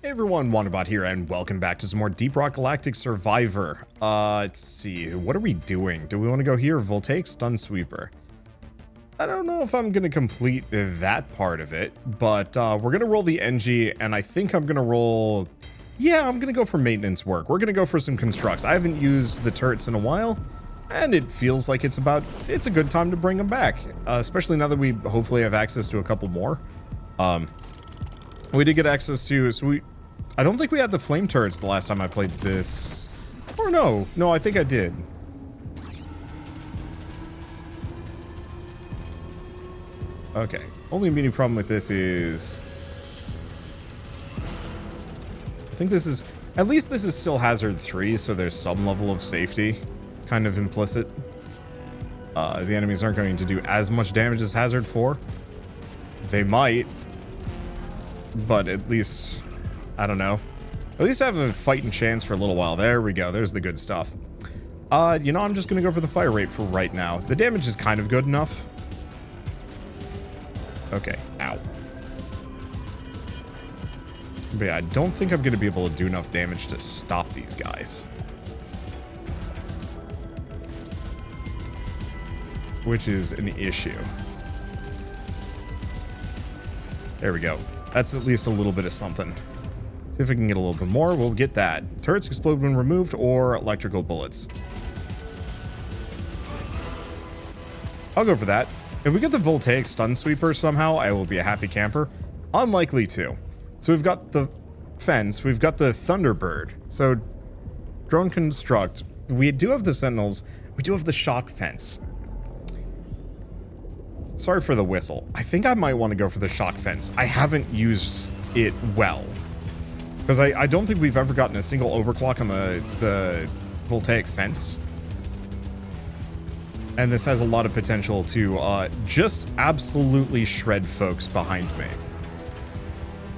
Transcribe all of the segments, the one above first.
Hey everyone, Wanderbot here, and welcome back to some more Deep Rock Galactic Survivor. Let's see, what are we doing? Do we want to go here? Voltaic Stun Sweeper. I don't know if I'm going to complete that part of it, but we're going to roll the NG, and I think I'm going to roll... Yeah, I'm going to go for maintenance work. We're going to go for some constructs. I haven't used the turrets in a while, and it feels like it's a good time to bring them back, especially now that we hopefully have access to a couple more. We did get access to, I don't think we had the flame turrets the last time I played this. Or no, I think I did. Okay, only immediate problem with this is... I think this is, at least this is still hazard 3, so there's some level of safety kind of implicit. The enemies aren't going to do as much damage as hazard 4. They might, but at least... I don't know. At least I have a fighting chance for a little while. There we go. There's the good stuff. You know, I'm just gonna go for the fire rate for right now. The damage is kind of good enough. Okay. Ow. But yeah, I don't think I'm gonna be able to do enough damage to stop these guys. Which is an issue. There we go. That's at least a little bit of something. See if we can get a little bit more. We'll get that. Turrets explode when removed, or electrical bullets. I'll go for that. If we get the Voltaic Stun Sweeper somehow, I will be a happy camper. Unlikely to. So we've got the fence. We've got the Thunderbird. So drone construct. We do have the Sentinels. We do have the shock fence. Sorry for the whistle. I think I might want to go for the shock fence. I haven't used it well. Because I don't think we've ever gotten a single overclock on the Voltaic fence. And this has a lot of potential to just absolutely shred folks behind me.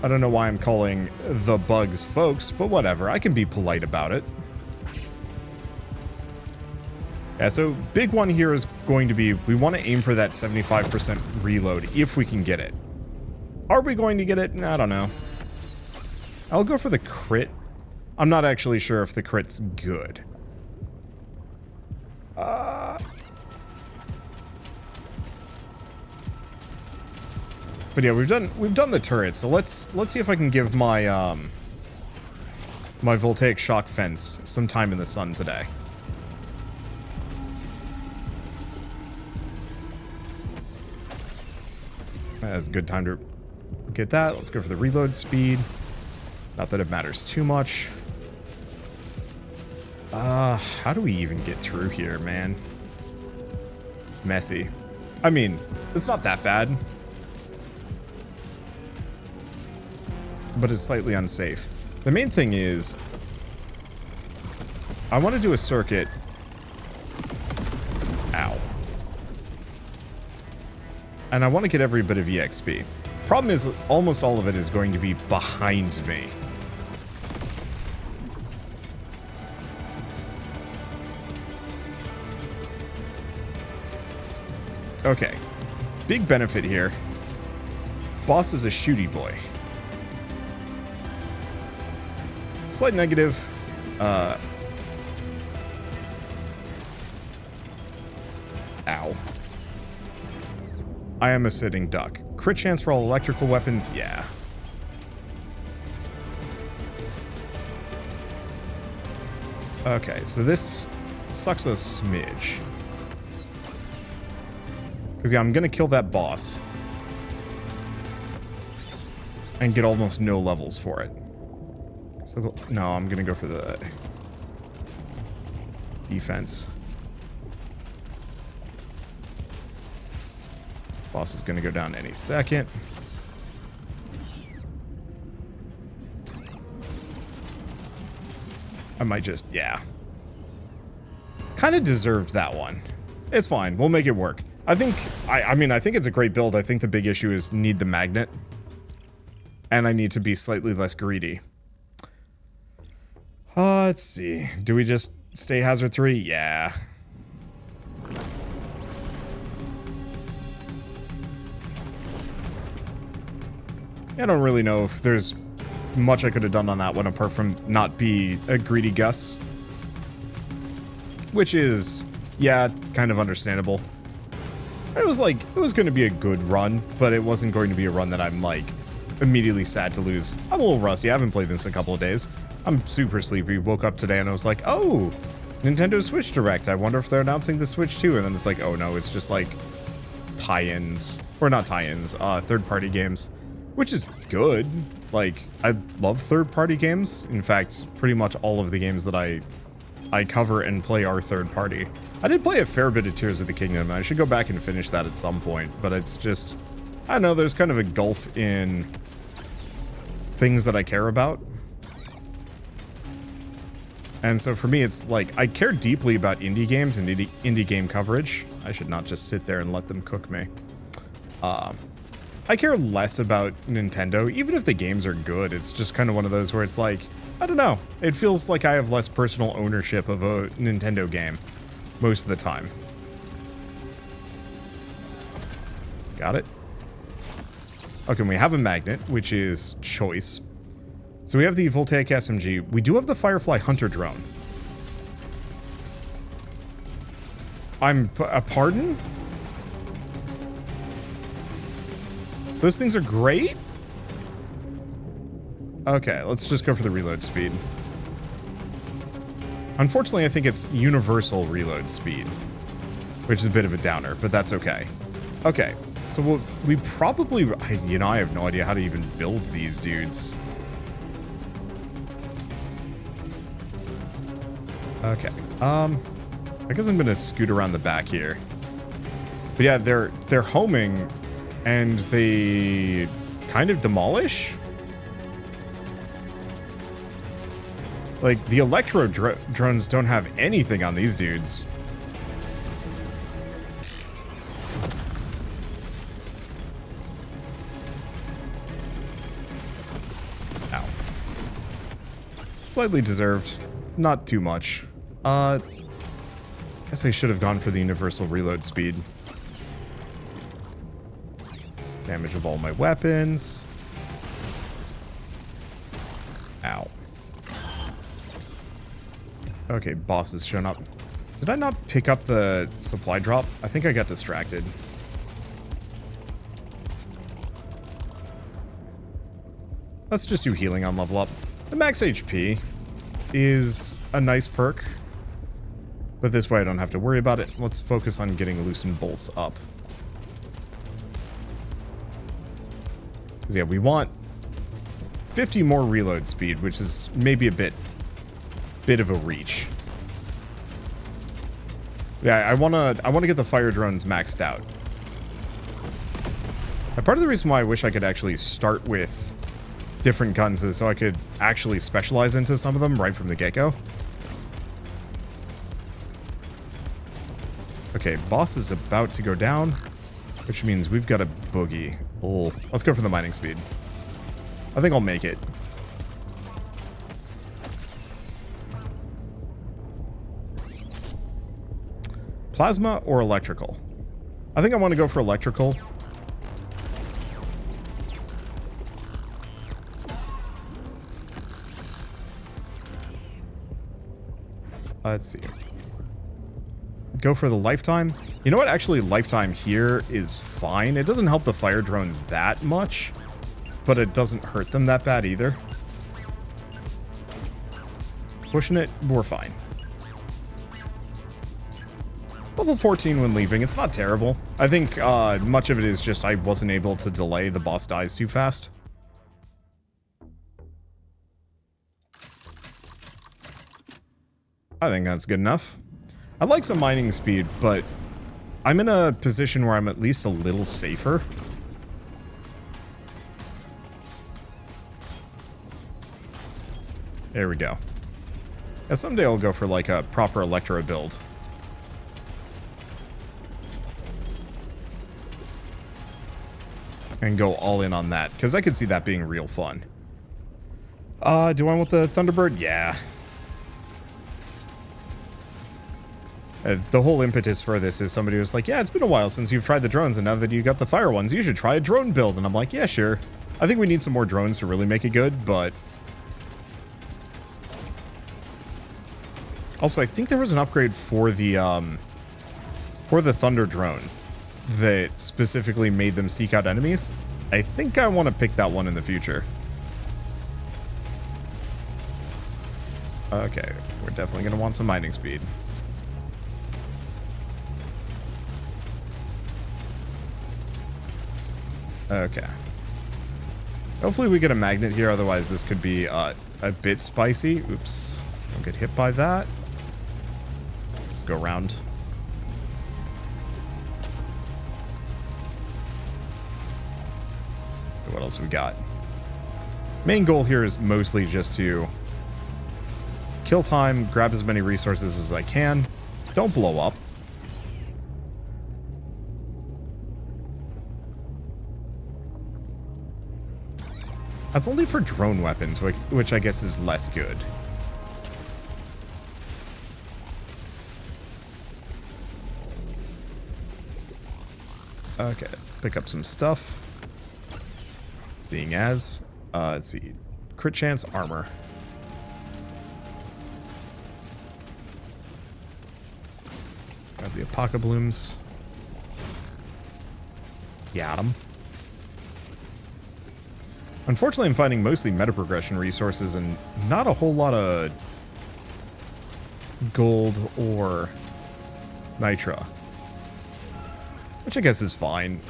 I don't know why I'm calling the bugs folks, but whatever. I can be polite about it. Yeah, so big one here is going to be, we want to aim for that 75% reload if we can get it. Are we going to get it? I don't know. I'll go for the crit. I'm not actually sure if the crit's good. But yeah, we've done the turret, so let's see if I can give my my Voltaic shock fence some time in the sun today. That's a good time to get that. Let's go for the reload speed. Not that it matters too much. How do we even get through here, man? Messy. I mean, it's not that bad. But it's slightly unsafe. The main thing is, I want to do a circuit. Ow. And I want to get every bit of EXP. Problem is, almost all of it is going to be behind me. Okay. Big benefit here. Boss is a shooty boy. Slight negative. Ow. I am a sitting duck. Crit chance for all electrical weapons? Yeah. Okay, so this sucks a smidge. Because, yeah, I'm going to kill that boss. And get almost no levels for it. So, no, I'm going to go for the defense. Boss is going to go down any second. I might just, yeah. Kind of deserved that one. It's fine. We'll make it work. I think, I mean, I think it's a great build. I think the big issue is need the magnet. And I need to be slightly less greedy. Let's see. Do we just stay hazard 3? Yeah. I don't really know if there's much I could have done on that one apart from not be a greedy Gus. Which is, yeah, kind of understandable. It was like, it was going to be a good run, but it wasn't going to be a run that I'm like immediately sad to lose. I'm a little rusty. I haven't played this in a couple of days. I'm super sleepy. Woke up today and I was like, oh, Nintendo Switch Direct. I wonder if they're announcing the Switch too. And then it's like, oh no, it's just like tie-ins, or not tie-ins, third-party games, which is good. Like, I love third-party games. In fact, pretty much all of the games that I cover and play are third-party. I did play a fair bit of Tears of the Kingdom. I should go back and finish that at some point, but it's just, I don't know, there's kind of a gulf in things that I care about. And so for me, it's like, I care deeply about indie games and indie game coverage. I should not just sit there and let them cook me. I care less about Nintendo, even if the games are good. It's just kind of one of those where it's like, I don't know. It feels like I have less personal ownership of a Nintendo game most of the time. Got it. Okay, we have a magnet, which is choice. So we have the Voltaic SMG. We do have the Firefly Hunter drone. Pardon? Those things are great? Okay, let's just go for the reload speed. Unfortunately, I think it's universal reload speed, which is a bit of a downer, but that's okay. Okay, so we probably, you know, I have no idea how to even build these dudes. Okay, I guess I'm gonna scoot around the back here. But yeah, they're homing, and they kind of demolish. Like, the Electro drones don't have anything on these dudes. Ow. Slightly deserved. Not too much. Guess I should have gone for the universal reload speed. Damage of all my weapons. Ow. Okay, boss has shown up. Did I not pick up the supply drop? I think I got distracted. Let's just do healing on level up. The max HP is a nice perk, but this way I don't have to worry about it. Let's focus on getting loosened bolts up. Because yeah, we want 50 more reload speed, which is maybe a bit of a reach. Yeah, I wanna get the fire drones maxed out. And part of the reason why I wish I could actually start with different guns is so I could actually specialize into some of them right from the get-go. Okay, boss is about to go down, which means we've got a boogie. Oh, let's go for the mining speed. I think I'll make it. Plasma or electrical? I think I want to go for electrical. Let's see. Go for the lifetime. You know what? Actually, lifetime here is fine. It doesn't help the fire drones that much, but it doesn't hurt them that bad either. Pushing it, we're fine. Level 14 when leaving, it's not terrible. I think much of it is just I wasn't able to delay the boss dies too fast. I think that's good enough. I'd like some mining speed, but I'm in a position where I'm at least a little safer. There we go. Yeah, someday I'll go for like a proper Electro build. And go all in on that, because I could see that being real fun. Do I want the Thunderbird? Yeah. The whole impetus for this is somebody was like, yeah, it's been a while since you've tried the drones, and now that you got the fire ones, you should try a drone build. And I'm like, yeah, sure. I think we need some more drones to really make it good, but... Also, I think there was an upgrade for the Thunder drones that specifically made them seek out enemies. I think I want to pick that one in the future. Okay, we're definitely going to want some mining speed. Okay. Hopefully we get a magnet here, otherwise this could be a bit spicy. Oops. Don't get hit by that. Let's go around. What else we got? Main goal here is mostly just to kill time, grab as many resources as I can. Don't blow up. That's only for drone weapons, which I guess is less good. Okay, let's pick up some stuff. Seeing as, let's see, crit chance, armor. Grab the Apocablooms. Got 'em. Unfortunately, I'm finding mostly meta progression resources and not a whole lot of gold or nitra, which I guess is fine.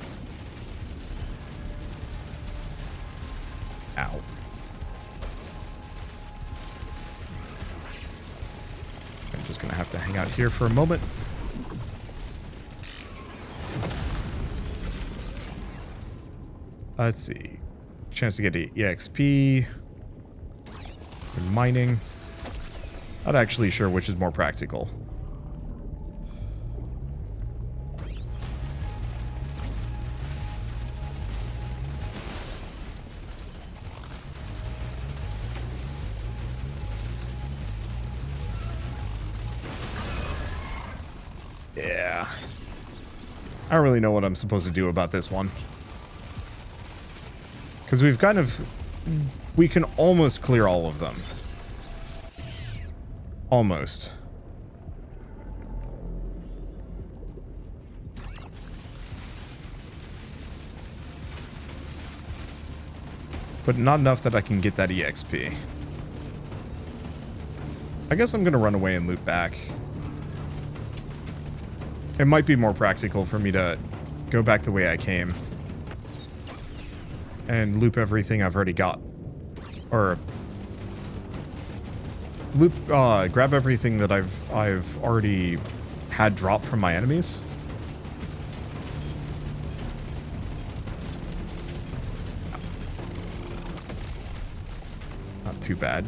Ow. I'm just gonna have to hang out here for a moment. Let's see. Chance to get EXP. And mining. Not actually sure which is more practical. Yeah. I don't really know what I'm supposed to do about this one. Because we've kind of... We can almost clear all of them. Almost. But not enough that I can get that EXP. I guess I'm going to run away and loop back. It might be more practical for me to go back the way I came. And loop everything I've already got. Or... loop, grab everything that I've already had drop from my enemies. Not too bad.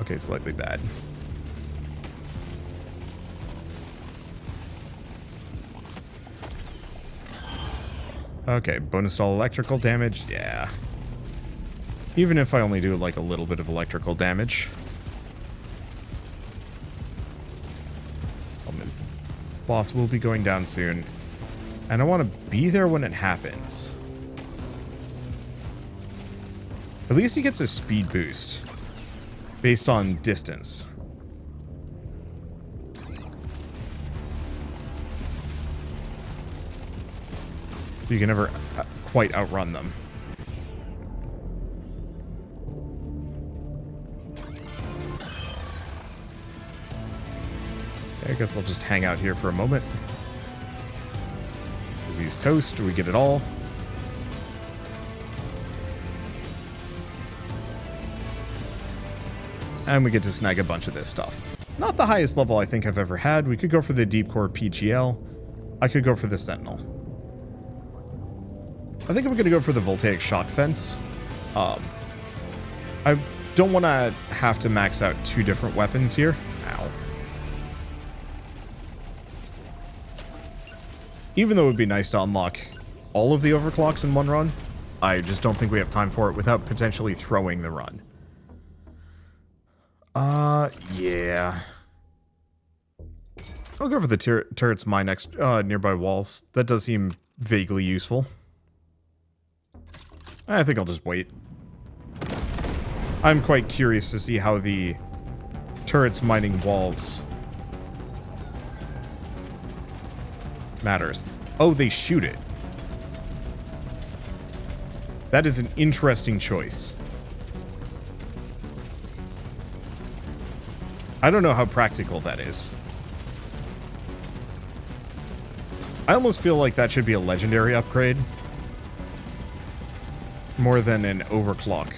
Okay, slightly bad. Okay, bonus all electrical damage, yeah. Even if I only do like a little bit of electrical damage. Boss will be going down soon. And I want to be there when it happens. At least he gets a speed boost. Based on distance. So you can never quite outrun them. Okay, I guess I'll just hang out here for a moment. Because he's toast, do we get it all? And we get to snag a bunch of this stuff. Not the highest level I think I've ever had. We could go for the Deep Core PGL. I could go for the Sentinel. I think I'm going to go for the Voltaic Shock Fence. I don't want to have to max out two different weapons here. Ow. Even though it would be nice to unlock all of the overclocks in one run, I just don't think we have time for it without potentially throwing the run. Yeah. I'll go for the turrets mine next nearby walls. That does seem vaguely useful. I think I'll just wait. I'm quite curious to see how the turrets mining walls matters. Oh, they shoot it. That is an interesting choice. I don't know how practical that is. I almost feel like that should be a legendary upgrade. More than an overclock.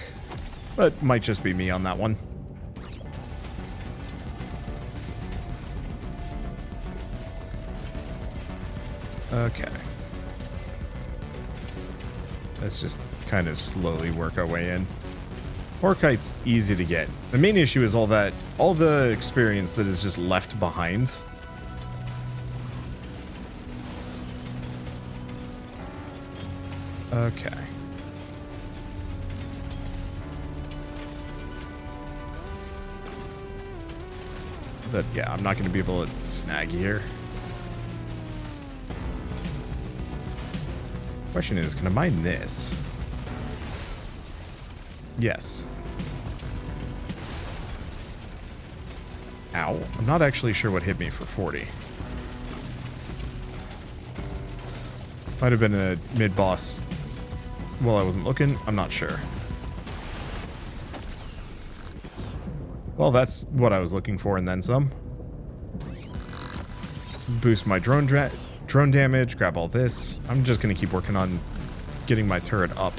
But might just be me on that one. Okay. Let's just kind of slowly work our way in. Orkite's easy to get. The main issue is all the experience that is just left behind. Okay. But yeah, I'm not going to be able to snag here. Question is, can I mine this? Yes. Ow. I'm not actually sure what hit me for 40. Might have been a mid-boss while I wasn't looking. I'm not sure. Well, that's what I was looking for and then some. Boost my drone damage, grab all this. I'm just going to keep working on getting my turret up.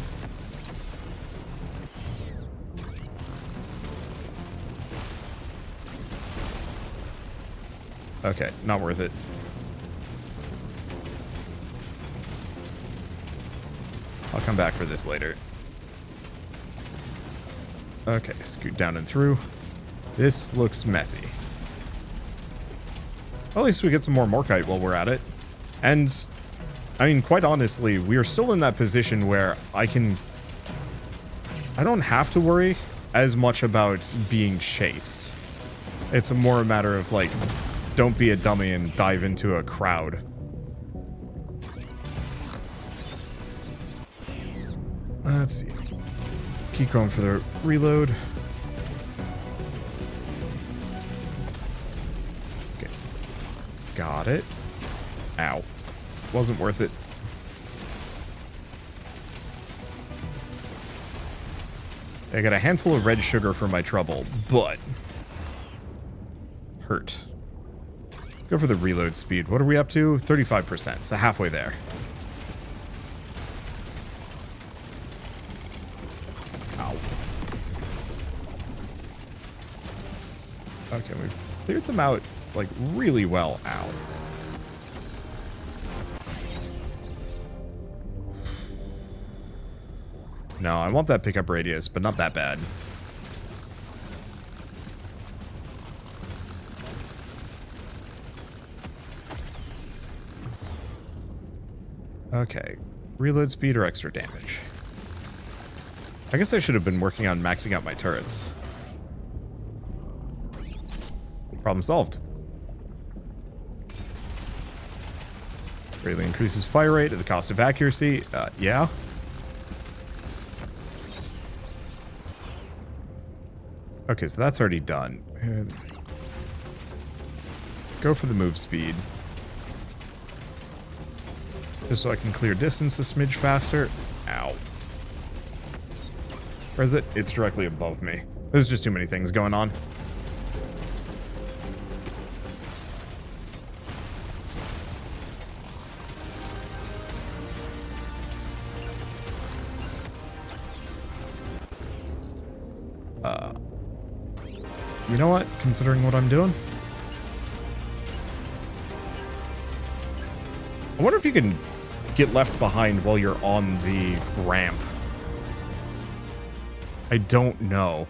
Okay, not worth it. I'll come back for this later. Okay, scoot down and through. This looks messy. Well, at least we get some more Morkite while we're at it. And, I mean, quite honestly, we are still in that position where I don't have to worry as much about being chased. It's more a matter of, like, don't be a dummy and dive into a crowd. Let's see. Keep going for the reload. Okay. Got it. Ow. Wasn't worth it. I got a handful of red sugar for my trouble, but hurt. Let's go for the reload speed. What are we up to? 35%, so halfway there. Ow. Okay, we've cleared them out, like, really well. Ow. No, I want that pickup radius, but not that bad. Okay. Reload speed or extra damage? I guess I should have been working on maxing out my turrets. Problem solved. Greatly increases fire rate at the cost of accuracy. Yeah. Okay, so that's already done. And go for the move speed. Just so I can clear distance a smidge faster. Ow. Where is it? It's directly above me. There's just too many things going on. You know what? Considering what I'm doing, I wonder if you can get left behind while you're on the ramp. I don't know.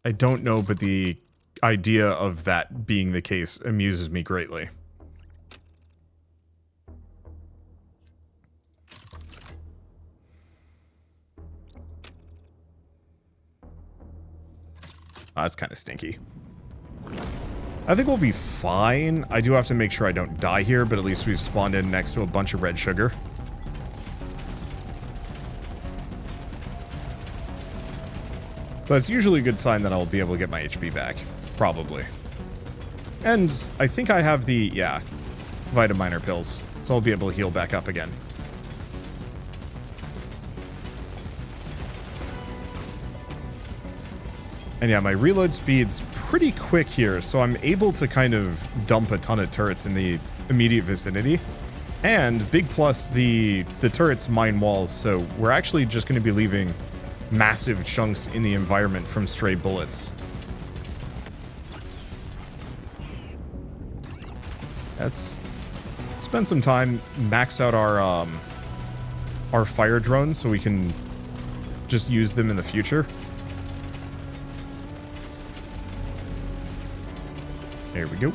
I don't know, but the idea of that being the case amuses me greatly. That's kind of stinky. I think we'll be fine. I do have to make sure I don't die here, but at least we've spawned in next to a bunch of red sugar. So that's usually a good sign that I'll be able to get my HP back. Probably. And I think I have the, yeah, Vitaminer pills. So I'll be able to heal back up again. And yeah, my reload speed's pretty quick here, so I'm able to kind of dump a ton of turrets in the immediate vicinity. And big plus, the turrets mine walls, so we're actually just going to be leaving massive chunks in the environment from stray bullets. Let's spend some time, max out our fire drones so we can just use them in the future. There we go.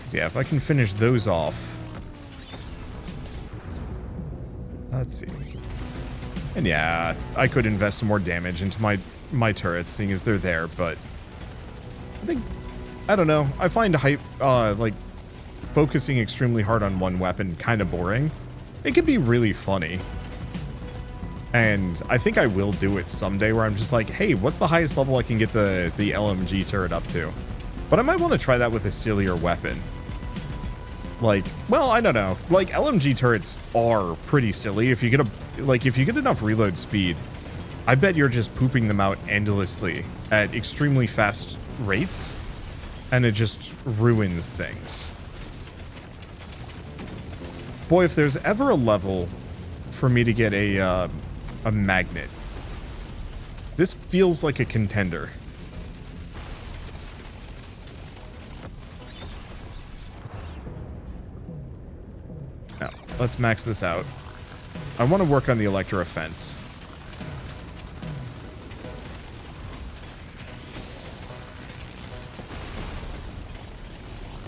So yeah, if I can finish those off. Let's see. And yeah, I could invest some more damage into my turrets, seeing as they're there, but I think, I don't know, I find like, focusing extremely hard on one weapon kind of boring. It can be really funny. And I think I will do it someday where I'm just like, hey, what's the highest level I can get the LMG turret up to? But I might want to try that with a sillier weapon. Like, well, I don't know. Like, LMG turrets are pretty silly. If you get if you get enough reload speed, I bet you're just pooping them out endlessly at extremely fast rates, and it just ruins things. Boy, if there's ever a level for me to get a magnet, this feels like a contender. Now, let's max this out. I want to work on the Electro Offense.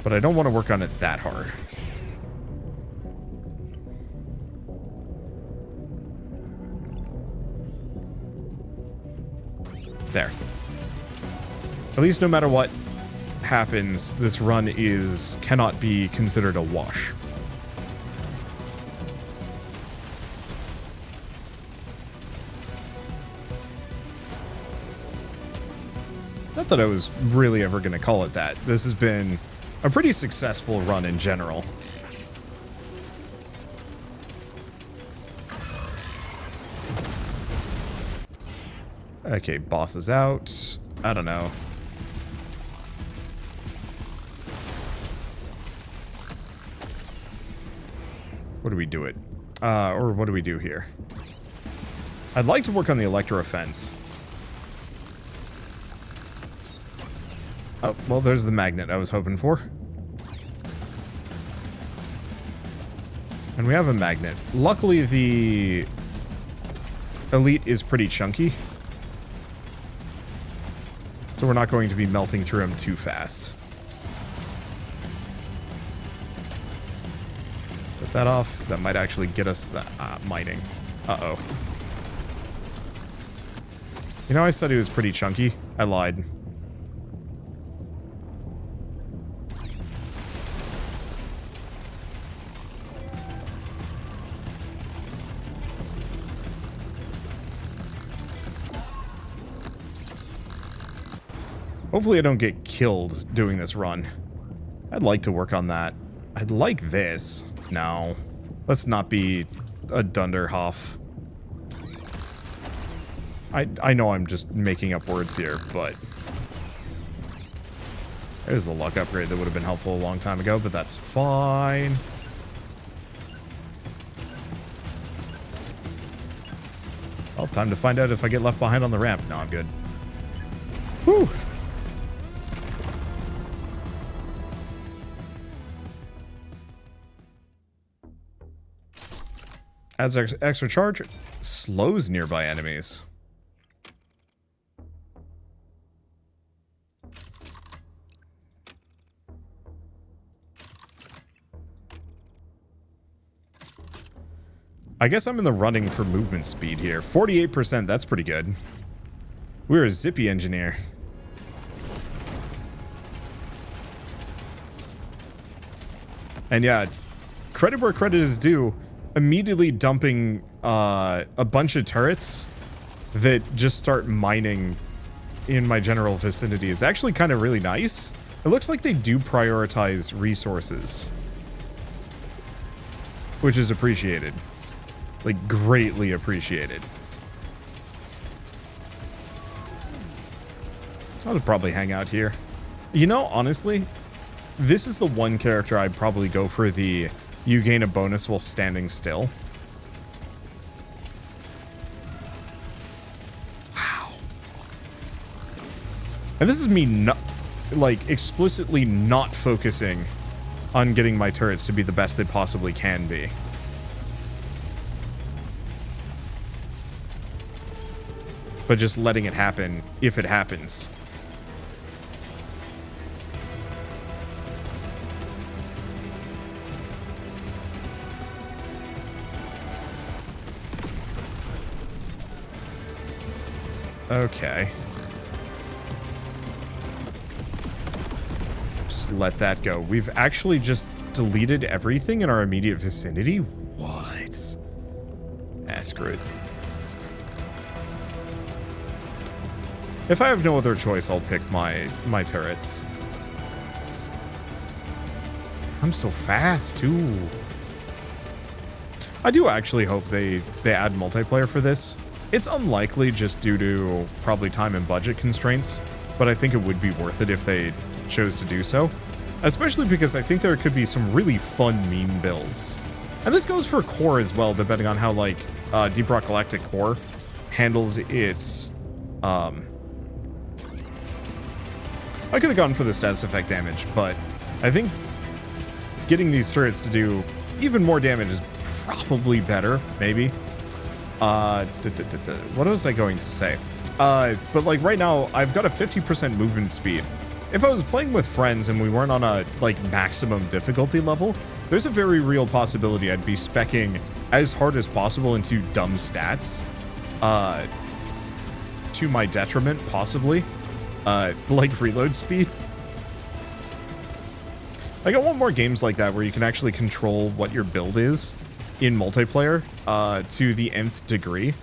But I don't want to work on it that hard. There. At least no matter what happens, this run cannot be considered a wash. Not that I was really ever going to call it that. This has been a pretty successful run in general. Okay, boss is out. I don't know. What do we do it? Or what do we do here? I'd like to work on the Electro Offense. Oh, well, there's the magnet I was hoping for. And we have a magnet. Luckily, the Elite is pretty chunky. So we're not going to be melting through them too fast. Set that off. That might actually get us the mining. Uh-oh. You know, I said he was pretty chunky. I lied. Hopefully I don't get killed doing this run. I'd like to work on that. I'd like this. No. Let's not be a Dunderhoff. I know I'm just making up words here, but... There's the luck upgrade that would have been helpful a long time ago, but that's fine. Well, time to find out if I get left behind on the ramp. No, I'm good. Whew. Adds extra charge, slows nearby enemies. I guess I'm in the running for movement speed here. 48%, that's pretty good. We're a zippy engineer. And yeah, credit where credit is due. Immediately dumping a bunch of turrets that just start mining in my general vicinity is actually kind of really nice. It looks like they do prioritize resources, which is appreciated. Like, greatly appreciated. I'll probably hang out here. You know, honestly, this is the one character I'd probably go for the you gain a bonus while standing still. Wow. And this is me not, like, explicitly not focusing on getting my turrets to be the best they possibly can be. But just letting it happen if it happens. Okay. Just let that go. We've actually just deleted everything in our immediate vicinity? What? Ah, screw it. If I have no other choice, I'll pick my turrets. I'm so fast, too. I do actually hope they add multiplayer for this. It's unlikely just due to probably time and budget constraints, but I think it would be worth it if they chose to do so. Especially because I think there could be some really fun meme builds. And this goes for core as well, depending on how, like, Deep Rock Galactic core handles its, I could have gone for the status effect damage, but I think getting these turrets to do even more damage is probably better, maybe. What was I going to say? But like right now, I've got a 50% movement speed. If I was playing with friends and we weren't on a like maximum difficulty level, there's a very real possibility I'd be speccing as hard as possible into dumb stats, to my detriment, possibly. Like reload speed. I want more games like that where you can actually control what your build is in multiplayer to the nth degree.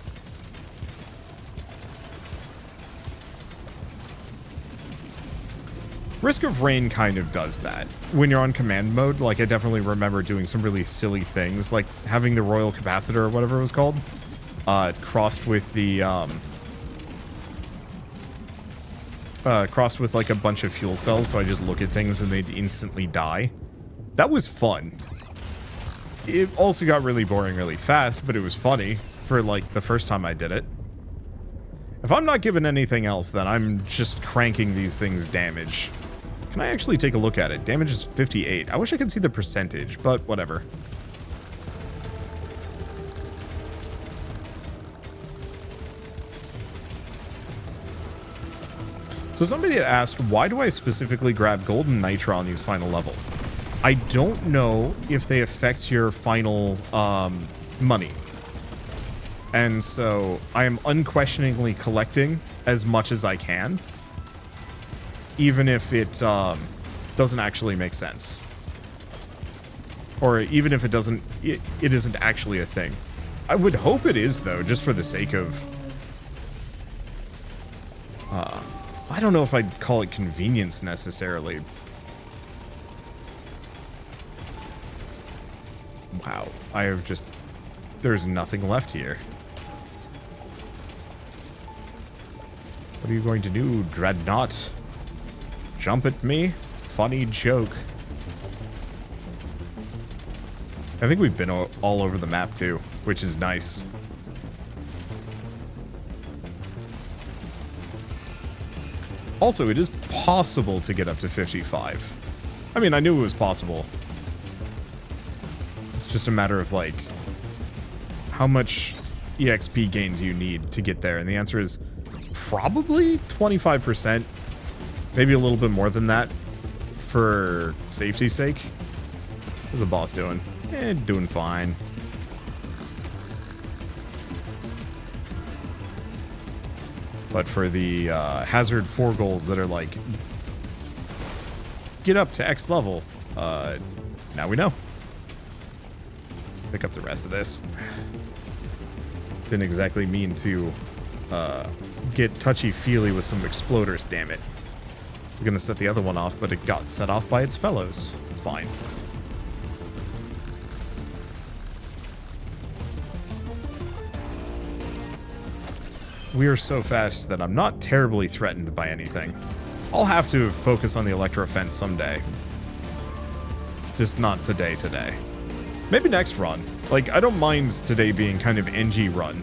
Risk of Rain kind of does that. When you're on command mode, like I definitely remember doing some really silly things, like having the Royal Capacitor or whatever it was called, crossed with the crossed with like a bunch of fuel cells, so I just look at things and they'd instantly die. That was fun. It also got really boring really fast, but it was funny for like the first time I did it. If I'm not given anything else, then I'm just cranking these things damage. Can I actually take a look at it? Damage is 58. I wish I could see the percentage, but whatever. So somebody had asked, why do I specifically grab Golden Nitra on these final levels? I don't know if they affect your final money. And so I am unquestioningly collecting as much as I can, even if it doesn't actually make sense. Or even if it doesn't, it isn't actually a thing. I would hope it is, though, just for the sake of... I don't know if I'd call it convenience, necessarily. Wow, I have just... There's nothing left here. What are you going to do, Dreadnought? Jump at me? Funny joke. I think we've been all over the map, too, which is nice. Also, it is possible to get up to 55. I mean, I knew it was possible. It's just a matter of, like, how much EXP gain do you need to get there? And the answer is probably 25%. Maybe a little bit more than that for safety's sake. How's the boss doing? Doing fine. But for the hazard 4 goals that are like, get up to X level, now we know. Pick up the rest of this. Didn't exactly mean to get touchy-feely with some exploders, damn it. We're gonna set the other one off, but it got set off by its fellows. It's fine. We are so fast that I'm not terribly threatened by anything. I'll have to focus on the electro fence someday. Just not today. Maybe next run. Like, I don't mind today being kind of NG run.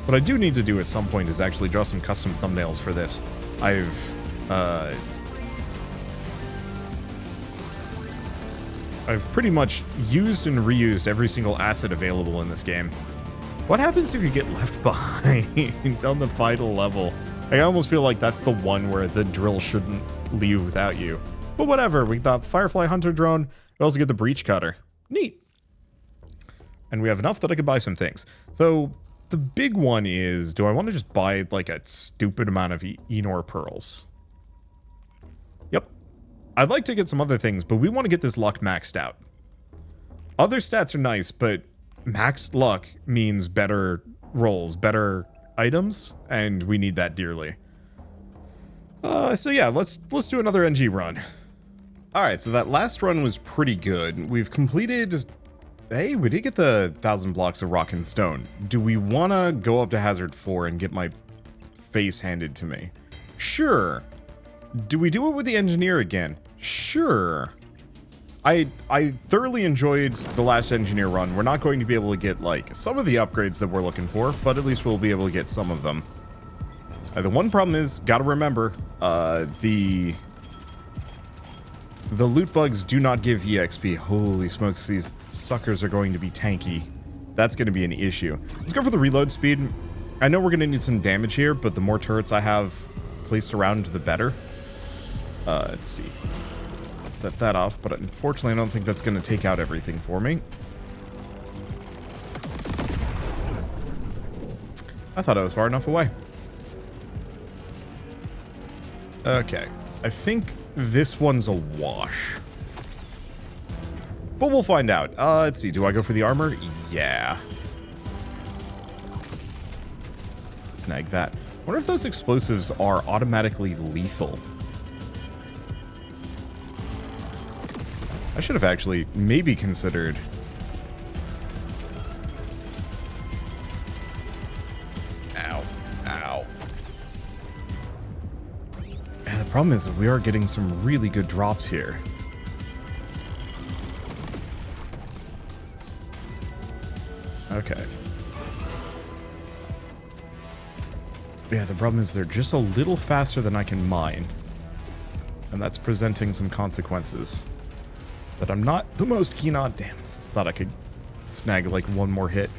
What I do need to do at some point is actually draw some custom thumbnails for this. I've pretty much used and reused every single asset available in this game. What happens if you get left behind on the final level? I almost feel like that's the one where the drill shouldn't leave without you. But whatever, we got Firefly Hunter drone. We also get the breach cutter. Neat. And we have enough that I could buy some things. So the big one is, do I want to just buy like a stupid amount of Enor pearls? Yep. I'd like to get some other things, but we want to get this luck maxed out. Other stats are nice, but maxed luck means better rolls, better items, and we need that dearly. So yeah, let's do another NG run. Alright, so that last run was pretty good. We've completed... Hey, we did get the 1,000 blocks of rock and stone. Do we want to go up to Hazard 4 and get my face handed to me? Sure. Do we do it with the engineer again? Sure. I thoroughly enjoyed the last engineer run. We're not going to be able to get, like, some of the upgrades that we're looking for, but at least we'll be able to get some of them. The one problem is, gotta remember, the loot bugs do not give EXP. Holy smokes, these suckers are going to be tanky. That's going to be an issue. Let's go for the reload speed. I know we're going to need some damage here, but the more turrets I have placed around, the better. Let's see. Set that off, but unfortunately I don't think that's going to take out everything for me. I thought I was far enough away. Okay. I think this one's a wash. But we'll find out. Let's see. Do I go for the armor? Yeah. Snag that. I wonder if those explosives are automatically lethal. I should have actually maybe considered... Ow. Ow. Yeah, the problem is that we are getting some really good drops here. Okay. Yeah, the problem is they're just a little faster than I can mine. And that's presenting some consequences that I'm not the most keen on. Damn, thought I could snag like one more hit.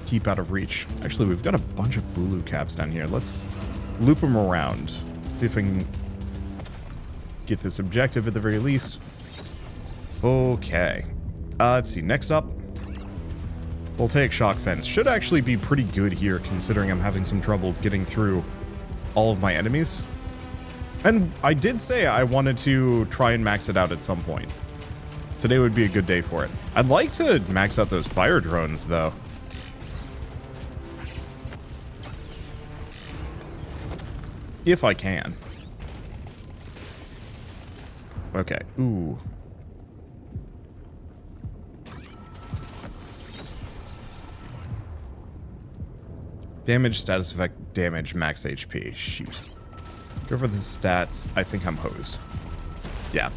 Keep out of reach. Actually, we've got a bunch of Bulu caps down here. Let's loop them around. See if I can get this objective at the very least. Okay. Let's see. Next up, Voltaic Shock Fence. Should actually be pretty good here, considering I'm having some trouble getting through all of my enemies. And I did say I wanted to try and max it out at some point. Today would be a good day for it. I'd like to max out those fire drones, though. If I can. Okay. Ooh. Damage, status effect, damage, max HP. Shoot. Go for the stats. I think I'm hosed. Yeah.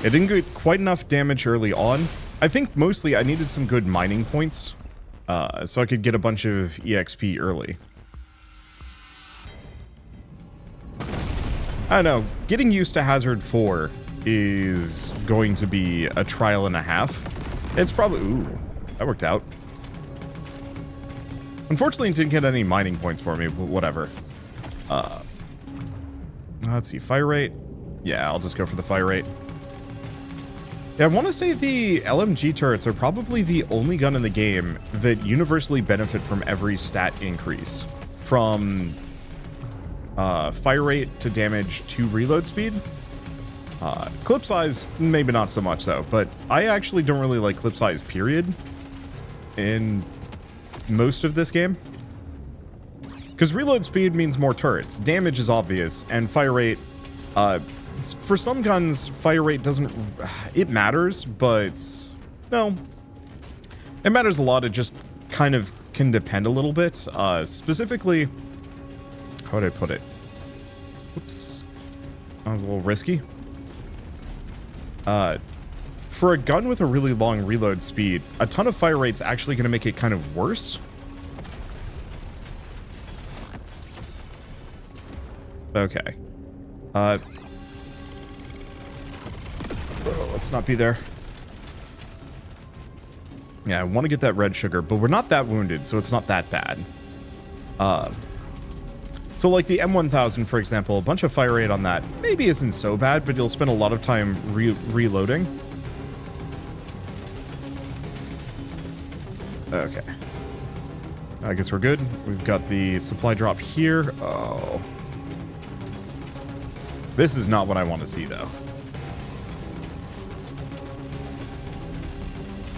It didn't get quite enough damage early on. I think mostly I needed some good mining points. So I could get a bunch of EXP early. I don't know. Getting used to Hazard 4 is going to be a trial and a half. It's probably... Ooh, that worked out. Unfortunately, it didn't get any mining points for me, but whatever. Let's see. Fire rate. Yeah, I'll just go for the fire rate. Yeah, I want to say the LMG turrets are probably the only gun in the game that universally benefit from every stat increase. From fire rate to damage to reload speed. Clip size, maybe not so much though, but I actually don't really like clip size, period, in most of this game. Because reload speed means more turrets, damage is obvious, and fire rate, for some guns, fire rate doesn't, it matters, but no. It matters a lot, it just kind of can depend a little bit. Specifically, how would I put it? Oops. That was a little risky. For a gun with a really long reload speed, a ton of fire rate's actually going to make it kind of worse. Okay. Let's not be there. Yeah, I want to get that red sugar, but we're not that wounded, so it's not that bad. So like the M1000, for example, a bunch of fire rate on that maybe isn't so bad, but you'll spend a lot of time reloading. Okay. I guess we're good. We've got the supply drop here. Oh. This is not what I want to see, though.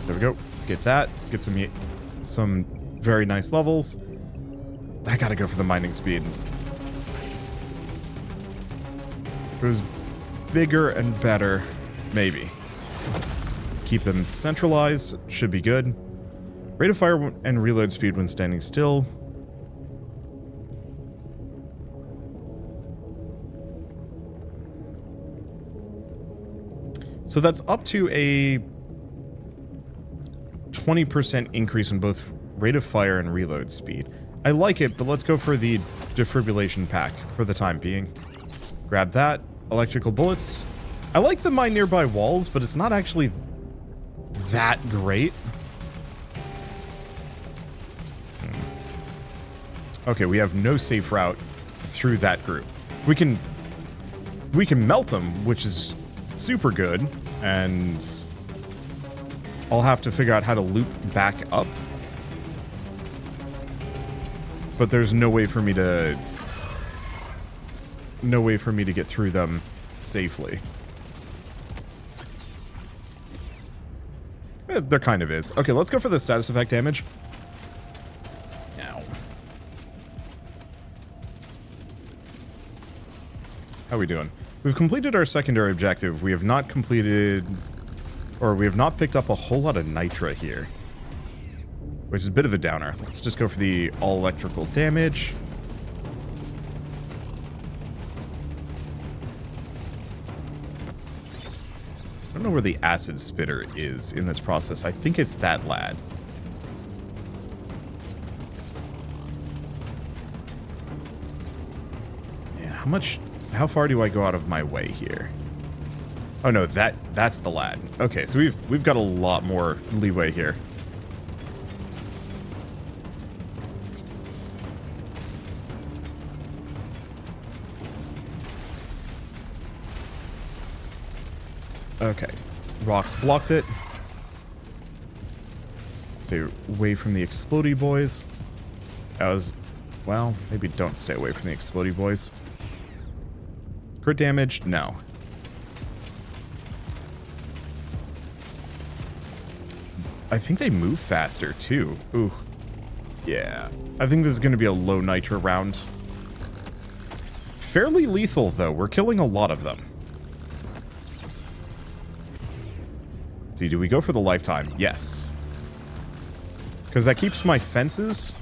There we go. Get that. Get some very nice levels. I gotta go for the mining speed. If it was bigger and better, maybe. Keep them centralized. Should be good. Rate of fire and reload speed when standing still. So that's up to a 20% increase in both rate of fire and reload speed. I like it, but let's go for the defibrillation pack for the time being. Grab that. Electrical bullets. I like the mine nearby walls, but it's not actually that great. Okay, we have no safe route through that group. We can melt them, which is super good, and I'll have to figure out how to loop back up. But there's no way for me to get through them safely. There kind of is. Okay, let's go for the status effect damage. Ow. How are we doing? We've completed our secondary objective. We have not completed, or we have not picked up a whole lot of nitra here, which is a bit of a downer. Let's just go for the all electrical damage. I don't know where the acid spitter is in this process. I think it's that lad. Yeah, how far do I go out of my way here? Oh no, that's the lad. Okay, so we've got a lot more leeway here. Okay, rocks blocked it. Stay away from the explodey boys. Well, maybe don't stay away from the explodey boys. Crit damage? No. I think they move faster, too. Ooh. Yeah. I think this is going to be a low nitra round. Fairly lethal, though. We're killing a lot of them. Let's see, do we go for the lifetime? Yes. Because that keeps my fences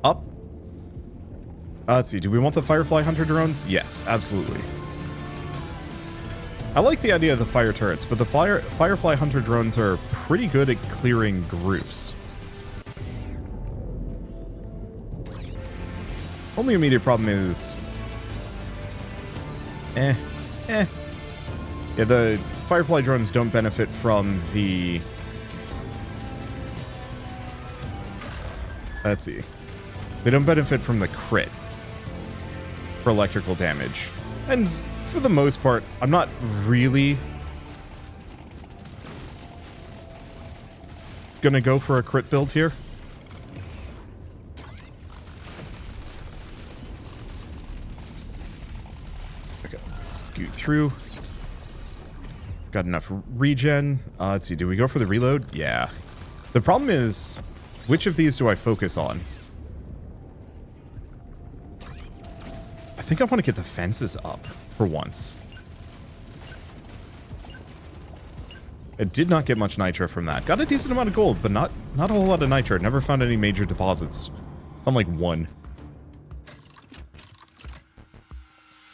up. Let's see, do we want the Firefly Hunter drones? Yes, absolutely. I like the idea of the fire turrets, but the Firefly Hunter drones are pretty good at clearing groups. Only immediate problem is... Yeah, the Firefly drones don't benefit from the... Let's see. They don't benefit from the crit for electrical damage. And for the most part, I'm not really gonna go for a crit build here. Okay, let's scoot through. Got enough regen. Let's see, do we go for the reload? Yeah. The problem is, which of these do I focus on? I think I want to get the fences up for once. I did not get much nitro from that. Got a decent amount of gold, but not a whole lot of nitro. Never found any major deposits. Found like one.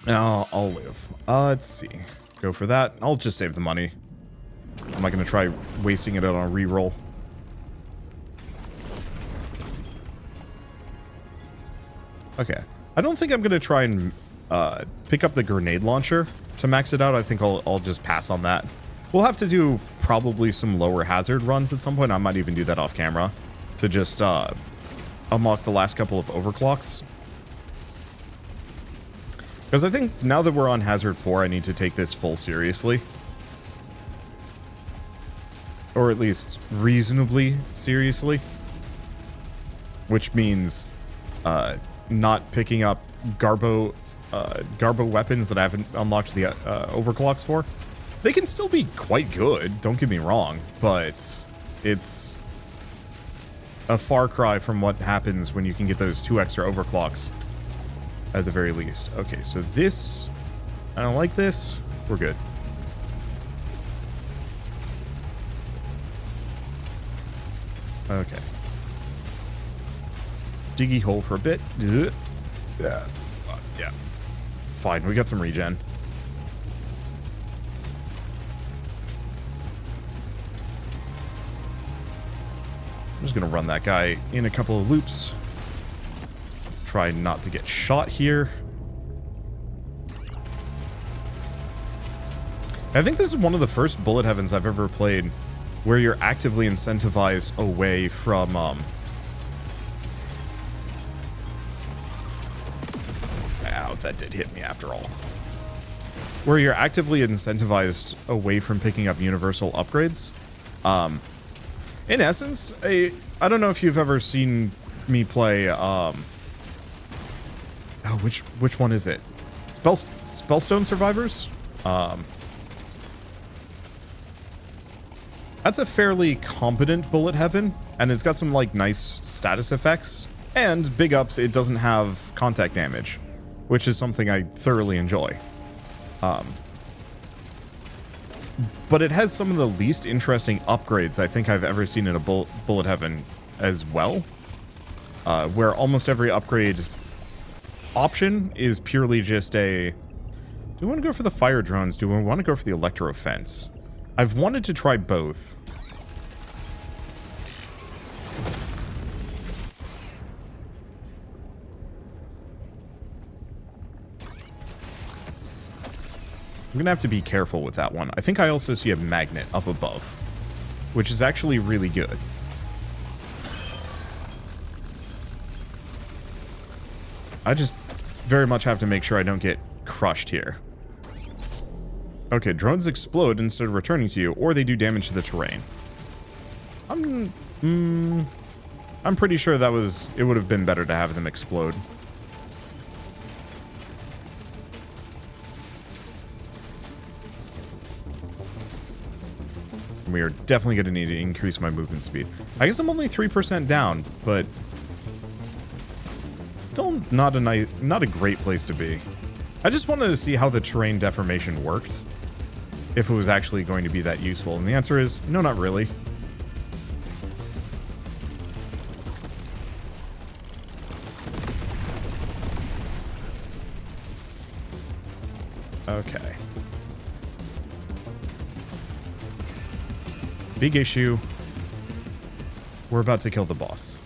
I'll live. Let's see. Go for that. I'll just save the money. I'm not going to try wasting it on a reroll. Okay. I don't think I'm going to try and pick up the grenade launcher to max it out. I think I'll just pass on that. We'll have to do probably some lower hazard runs at some point. I might even do that off camera to just unlock the last couple of overclocks. Because I think now that we're on Hazard 4, I need to take this full seriously. Or at least reasonably seriously. Which means not picking up Garbo weapons that I haven't unlocked the overclocks for. They can still be quite good, don't get me wrong, but it's a far cry from what happens when you can get those 2 extra overclocks. At the very least. Okay, so this... I don't like this. We're good. Okay. Diggy hole for a bit. Yeah. Yeah. It's fine. We got some regen. I'm just gonna run that guy in a couple of loops. Try not to get shot here. I think this is one of the first bullet heavens I've ever played where you're actively incentivized away from ow, that did hit me after all. Where you're actively incentivized away from picking up universal upgrades. In essence, I don't know if you've ever seen me play oh, which one is it? Spellstone Survivors? That's a fairly competent bullet heaven, and it's got some, like, nice status effects. And, big ups, it doesn't have contact damage, which is something I thoroughly enjoy. But it has some of the least interesting upgrades I think I've ever seen in a bullet heaven as well. Where almost every upgrade option is purely just a... Do we want to go for the fire drones? Do we want to go for the electro fence? I've wanted to try both. I'm gonna have to be careful with that one. I think I also see a magnet up above, which is actually really good. I just very much have to make sure I don't get crushed here. Okay, drones explode instead of returning to you, or they do damage to the terrain. I'm pretty sure it would have been better to have them explode. We are definitely going to need to increase my movement speed. I guess I'm only 3% down, but still not a great place to be. I just wanted to see how the terrain deformation worked, if it was actually going to be that useful, and the answer is no, not really. Okay. Big issue. We're about to kill the boss.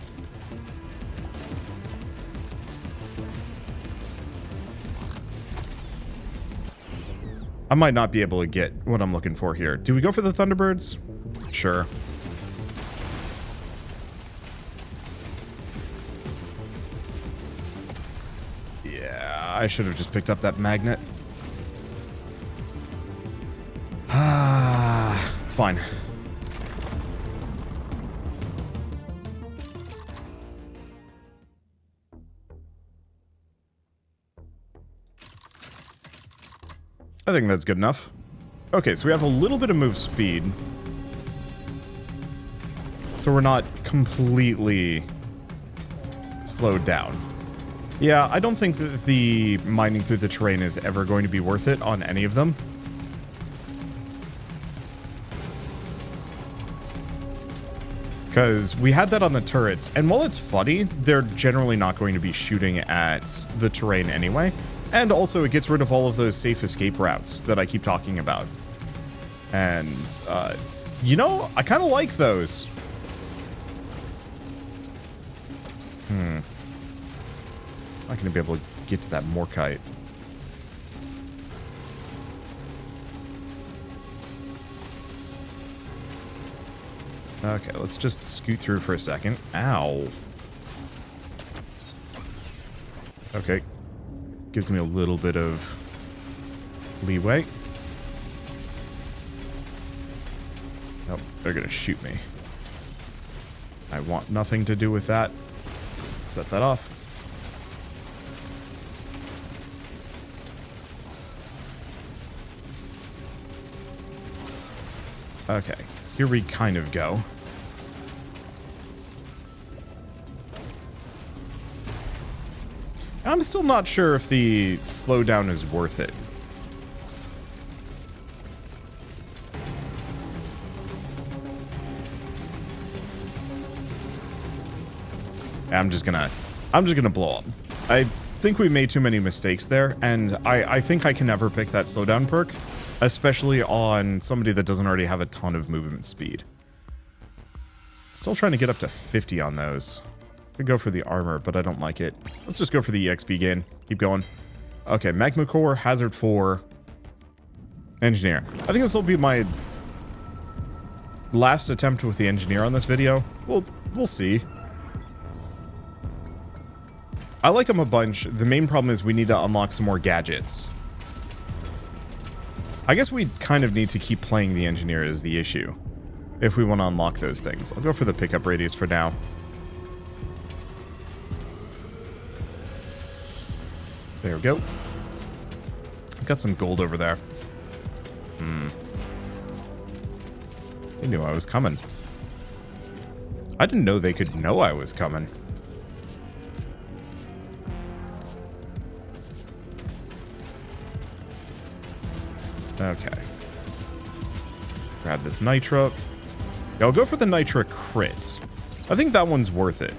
I might not be able to get what I'm looking for here. Do we go for the Thunderbirds? Sure. Yeah, I should have just picked up that magnet. It's fine. I think that's good enough. Okay, so we have a little bit of move speed. So we're not completely slowed down. Yeah, I don't think that the mining through the terrain is ever going to be worth it on any of them. Because we had that on the turrets, and while it's funny, they're generally not going to be shooting at the terrain anyway. And also, it gets rid of all of those safe escape routes that I keep talking about. And, you know, I kind of like those. Not going to be able to get to that Morkite. Okay, let's just scoot through for a second. Ow. Okay. Gives me a little bit of leeway. Nope, they're gonna shoot me. I want nothing to do with that. Set that off. Okay, here we kind of go. I'm still not sure if the slowdown is worth it. I'm just gonna blow up. I think we made too many mistakes there, and I think I can never pick that slowdown perk, especially on somebody that doesn't already have a ton of movement speed. Still trying to get up to 50 on those. Could go for the armor, but I don't like it. Let's just go for the EXP gain. Keep going. Okay, Magma Core, Hazard 4, Engineer. I think this will be my last attempt with the Engineer on this video. We'll see. I like them a bunch. The main problem is we need to unlock some more gadgets. I guess we kind of need to keep playing the Engineer is the issue, if we want to unlock those things. I'll go for the pickup radius for now. There we go. Got some gold over there. They knew I was coming. I didn't know they could know I was coming. Okay. Grab this Nitra. Yeah, I'll go for the Nitra crits. I think that one's worth it.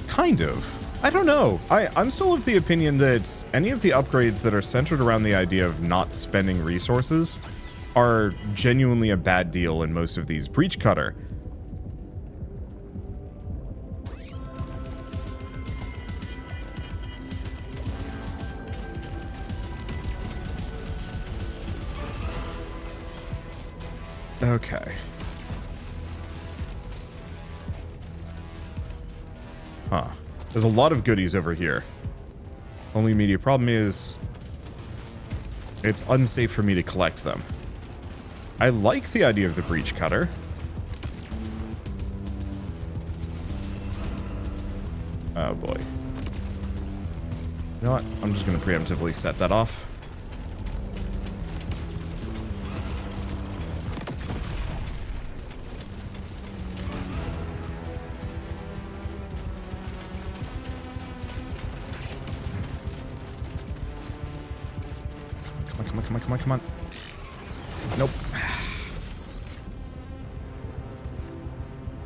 Kind of. I don't know. I'm still of the opinion that any of the upgrades that are centered around the idea of not spending resources are genuinely a bad deal in most of these. Breach Cutter. Okay. Huh. There's a lot of goodies over here. Only immediate problem is it's unsafe for me to collect them. I like the idea of the Breach Cutter. Oh boy. You know what? I'm just going to preemptively set that off. Come on. Nope.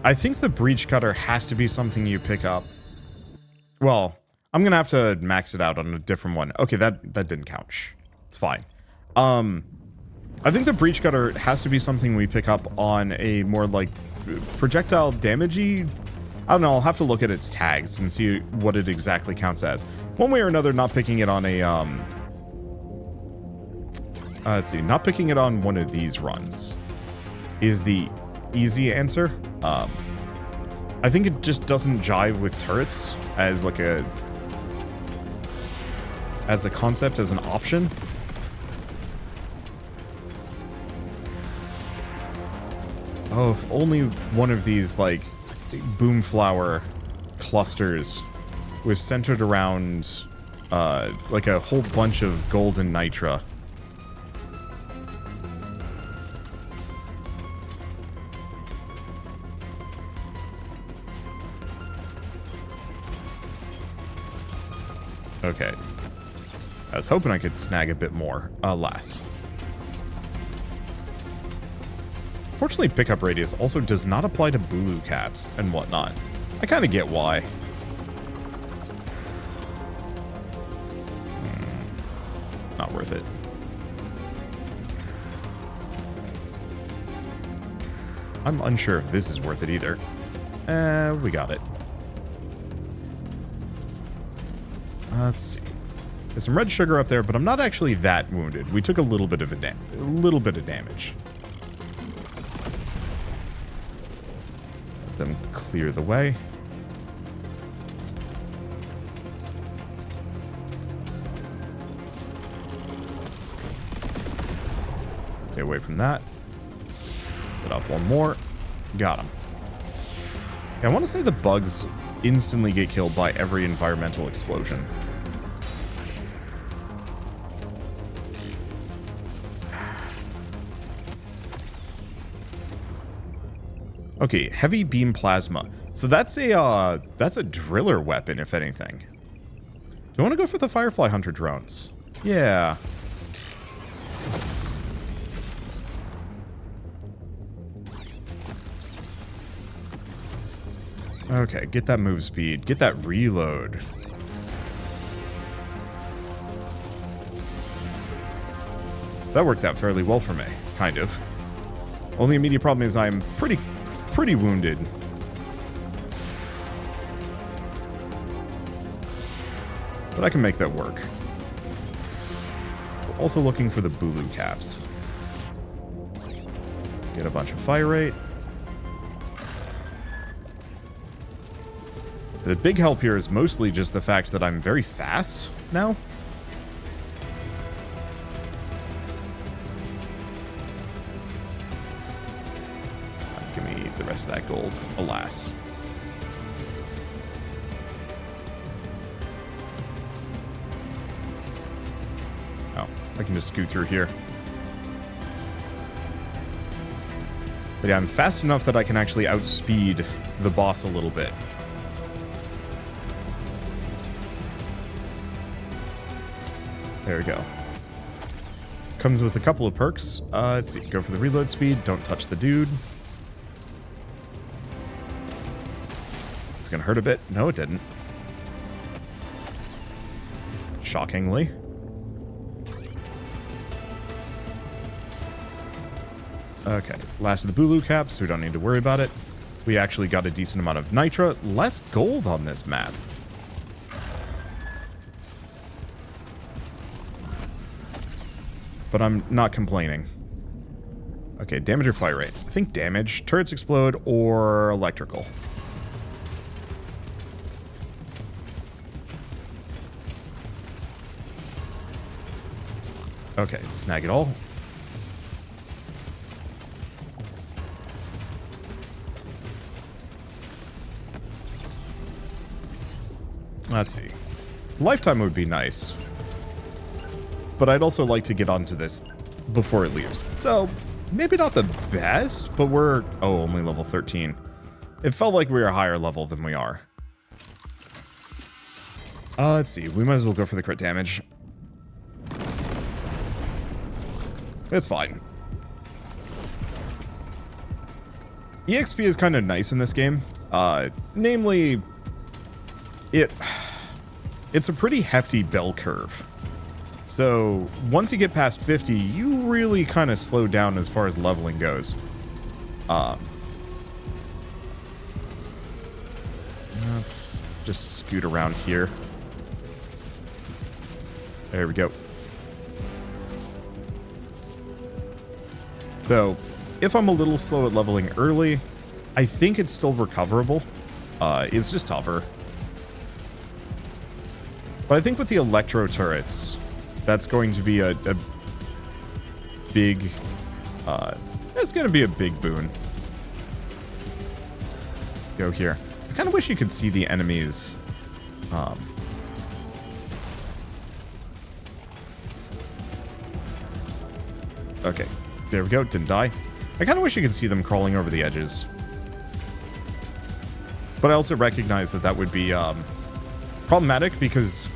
I think the Breach Cutter has to be something you pick up. Well, I'm gonna have to max it out on a different one. Okay, that didn't count. Shh. It's fine. I think the Breach Cutter has to be something we pick up on a more, like, projectile damage-y. I don't know, I'll have to look at its tags and see what it exactly counts as. One way or another, not picking it on a, let's see, not picking it on one of these runs is the easy answer. I think it just doesn't jive with turrets as like a concept, as an option. Oh, if only one of these, like, boomflower clusters was centered around like a whole bunch of gold and nitra. Okay. I was hoping I could snag a bit more. Alas. Fortunately, pickup radius also does not apply to Bulu caps and whatnot. I kind of get why. Not worth it. I'm unsure if this is worth it either. We got it. Let's see. There's some red sugar up there, but I'm not actually that wounded. We took a little bit of damage. Let them clear the way. Stay away from that. Set off one more. Got him. Yeah, I want to say the bugs instantly get killed by every environmental explosion. Okay, heavy beam plasma. So that's a driller weapon, if anything. Do I want to go for the Firefly Hunter drones? Yeah. Okay, get that move speed. Get that reload. So that worked out fairly well for me, kind of. Only immediate problem is I'm pretty wounded. But I can make that work. We're also looking for the Bulu caps. Get a bunch of fire rate. The big help here is mostly just the fact that I'm very fast now. Give me the rest of that gold, alas. Oh, I can just scoot through here. But yeah, I'm fast enough that I can actually outspeed the boss a little bit. There we go. Comes with a couple of perks. Let's see. Go for the reload speed. Don't touch the dude. It's gonna hurt a bit. No, it didn't. Shockingly. Okay. Last of the Bulu caps, so we don't need to worry about it. We actually got a decent amount of nitra. Less gold on this map. But I'm not complaining. Okay, damage or fire rate. I think damage. Turrets explode or electrical. Okay, snag it all. Let's see. Lifetime would be nice. But I'd also like to get onto this before it leaves. So, maybe not the best, but we're... Oh, only level 13. It felt like we were a higher level than we are. Let's see. We might as well go for the crit damage. It's fine. EXP is kind of nice in this game. Namely, it's a pretty hefty bell curve. So, once you get past 50, you really kind of slow down as far as leveling goes. Let's just scoot around here. There we go. So, if I'm a little slow at leveling early, I think it's still recoverable. It's just tougher. But I think with the electro turrets... That's going to be a big, it's going to be a big boon. Go here. I kind of wish you could see the enemies, Okay, there we go. Didn't die. I kind of wish you could see them crawling over the edges. But I also recognize that that would be problematic because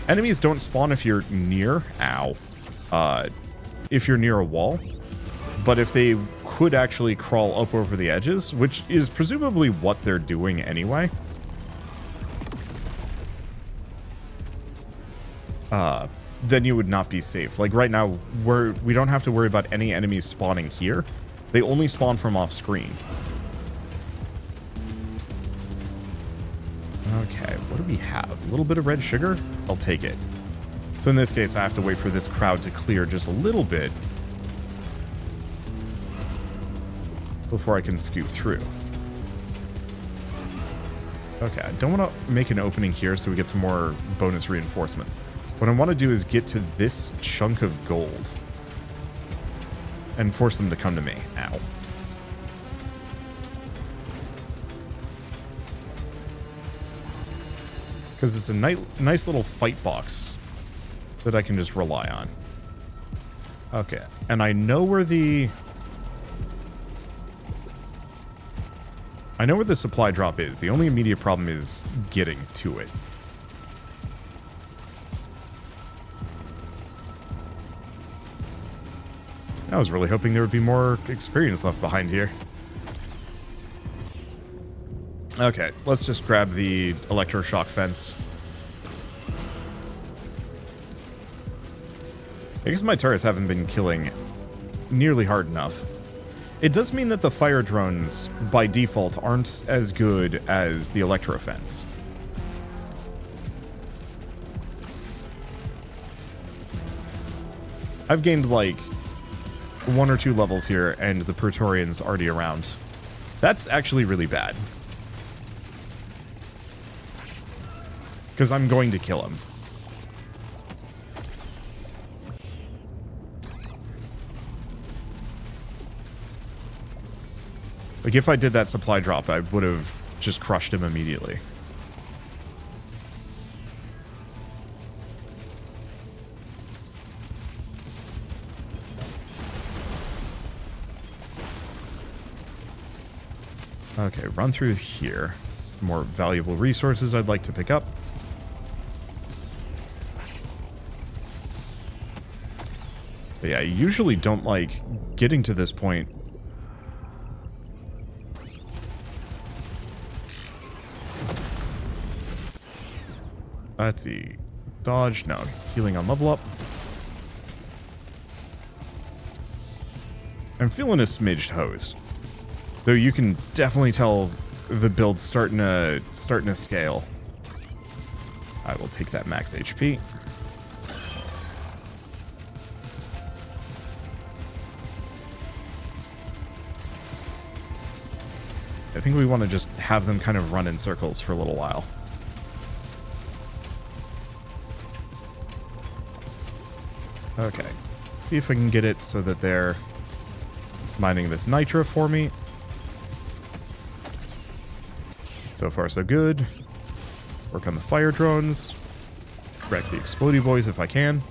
enemies don't spawn if you're near... Ow. If you're near a wall. But if they could actually crawl up over the edges, which is presumably what they're doing anyway... then you would not be safe. Like right now, we don't have to worry about any enemies spawning here. They only spawn from off screen. Okay, what do we have? A little bit of red sugar? I'll take it. So in this case, I have to wait for this crowd to clear just a little bit before I can scoot through. Okay, I don't want to make an opening here so we get some more bonus reinforcements. What I want to do is get to this chunk of gold and force them to come to me. Ow. Because it's a nice little fight box that I can just rely on. Okay, and I know where the... I know where the supply drop is. The only immediate problem is getting to it. I was really hoping there would be more experience left behind here. Okay, let's just grab the electroshock fence. I guess my turrets haven't been killing nearly hard enough. It does mean that the fire drones, by default, aren't as good as the electro fence. I've gained, like, 1 or 2 levels here, and the Praetorian's already around. That's actually really bad. Because I'm going to kill him. Like, if I did that supply drop, I would have just crushed him immediately. Okay, run through here. Some more valuable resources I'd like to pick up. But yeah, I usually don't like getting to this point. Let's see. Dodge, no. Healing on level up. I'm feeling a smidged hosed. Though you can definitely tell the build's starting to scale. I will take that max HP. I think we want to just have them kind of run in circles for a little while. Okay. See if I can get it so that they're mining this nitra for me. So far, so good. Work on the fire drones. Wreck the explodey boys if I can.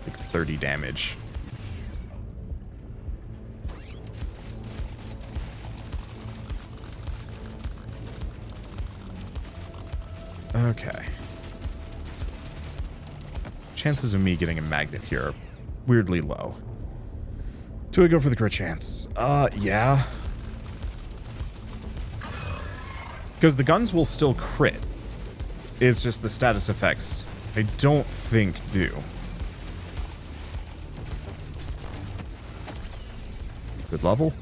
Like 30 damage. Okay. Chances of me getting a magnet here are weirdly low. Do I go for the crit chance? Yeah. Because the guns will still crit. It's just the status effects I don't think do. Good level.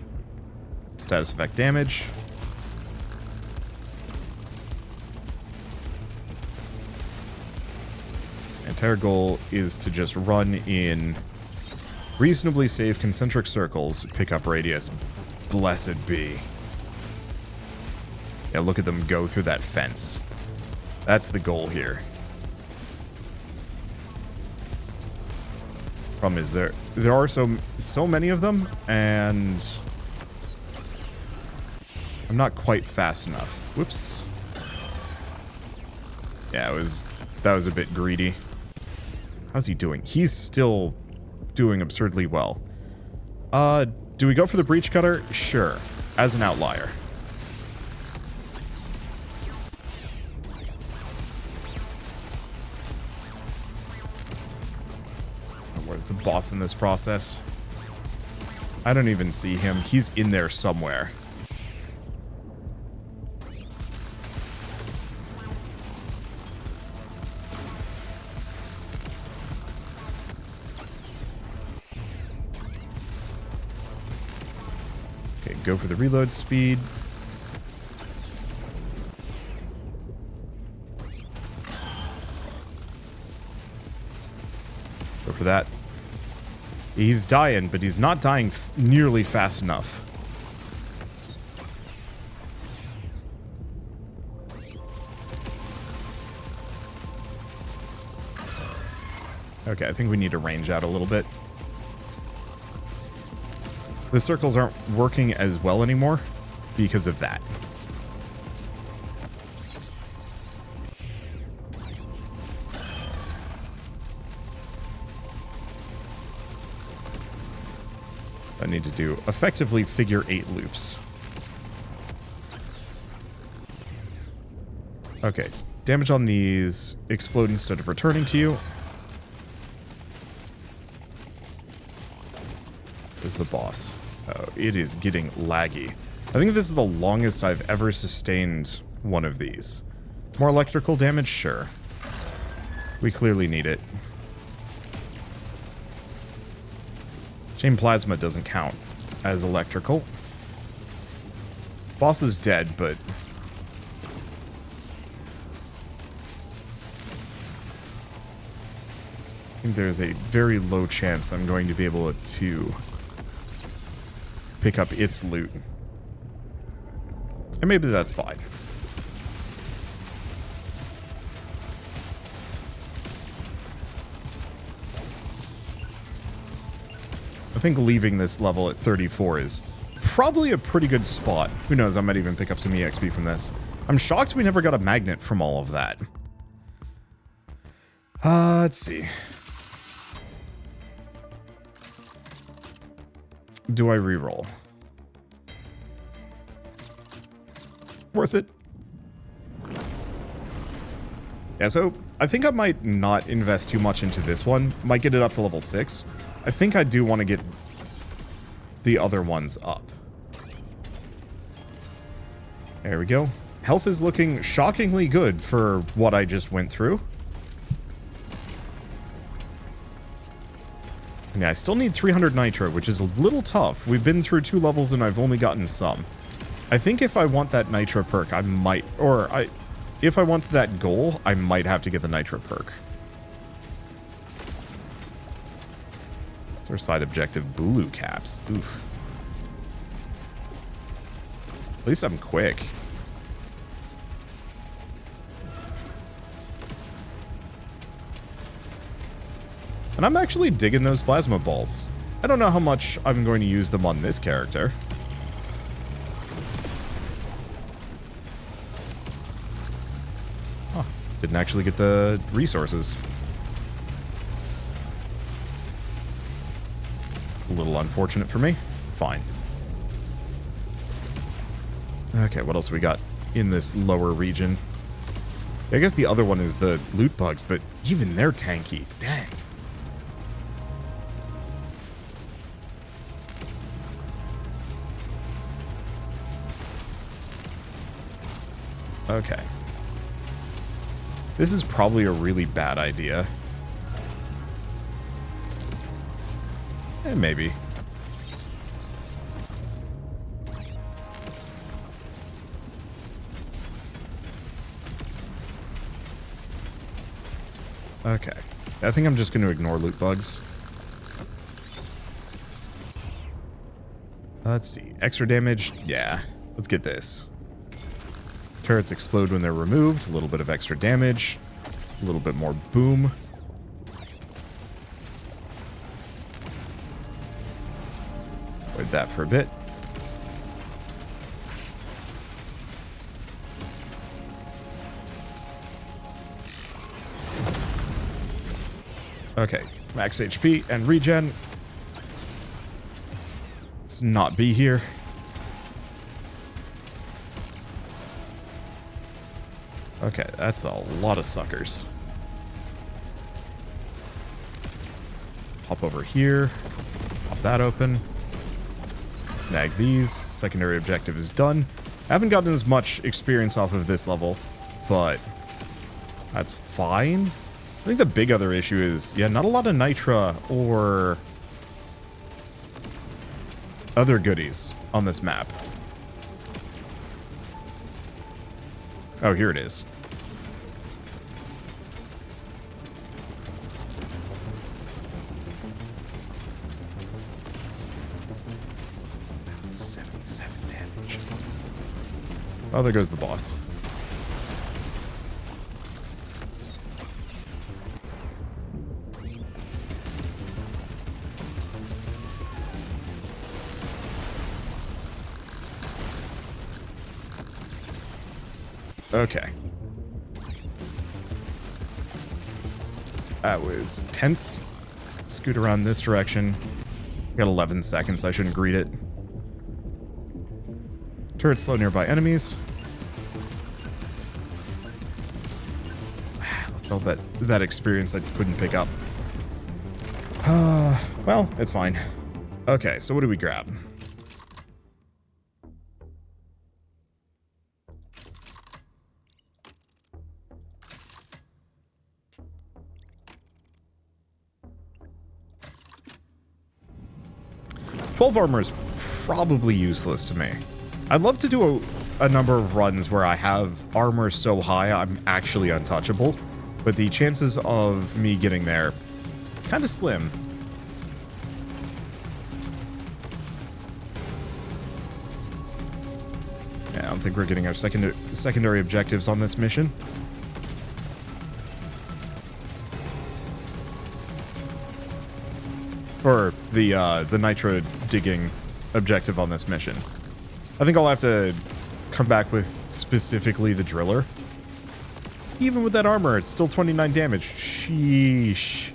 Status effect damage. Entire goal is to just run in reasonably safe concentric circles, pick up radius. Blessed be. Yeah, look at them go through that fence. That's the goal here. Problem is there are so many of them, and I'm not quite fast enough. Whoops. Yeah, that was a bit greedy. How's he doing? He's still doing absurdly well. Do we go for the breach cutter? Sure. As an outlier. Where's the boss in this process? I don't even see him. He's in there somewhere. Okay, go for the reload speed. Go for that. He's dying, but he's not dying nearly fast enough. Okay, I think we need to range out a little bit. The circles aren't working as well anymore because of that. I need to do effectively figure 8 loops. Okay, damage on these explode instead of returning to you. There's the boss. Oh, it is getting laggy. I think this is the longest I've ever sustained one of these. More electrical damage? Sure. We clearly need it. Chain plasma doesn't count as electrical. Boss is dead, but... I think there's a very low chance I'm going to be able to pick up its loot. And maybe that's fine. I think leaving this level at 34 is probably a pretty good spot. Who knows, I might even pick up some EXP from this. I'm shocked we never got a magnet from all of that. Let's see. Do I reroll? Worth it. Yeah, so I think I might not invest too much into this one. Might get it up to level 6. I think I do want to get the other ones up. There we go. Health is looking shockingly good for what I just went through. Yeah, I still need 300 nitro, which is a little tough. We've been through 2 levels and I've only gotten some. I think if I want that nitro perk, I might, if I want that goal, I might have to get the nitro perk. What's our side objective? Bulu caps. Oof. At least I'm quick. And I'm actually digging those plasma balls. I don't know how much I'm going to use them on this character. Huh. Didn't actually get the resources. A little unfortunate for me. It's fine. Okay, what else we got in this lower region? I guess the other one is the loot bugs, but even they're tanky. Dang. Okay. This is probably a really bad idea. Maybe. Okay. I think I'm just going to ignore loot bugs. Let's see. Extra damage? Yeah. Let's get this. Turrets explode when they're removed. A little bit of extra damage. A little bit more boom. Avoid that for a bit. Okay, max HP and regen. Let's not be here. Okay, that's a lot of suckers. Hop over here. Pop that open. Snag these. Secondary objective is done. I haven't gotten as much experience off of this level, but that's fine. I think the big other issue is, yeah, not a lot of nitra or other goodies on this map. Oh, here it is. Oh, there goes the boss. Okay. That was tense. Scoot around this direction. Got 11 seconds. I shouldn't greet it. Turrets slow nearby enemies. Look at all that experience I couldn't pick up. Well, it's fine. Okay, so what do we grab? "12 armor is probably useless to me. I'd love to do a number of runs where I have armor so high I'm actually untouchable, but the chances of me getting there kind of slim. Yeah, I don't think we're getting our secondary objectives on this mission. Or the nitro digging objective on this mission. I think I'll have to come back with specifically the driller. Even with that armor, it's still 29 damage. Sheesh.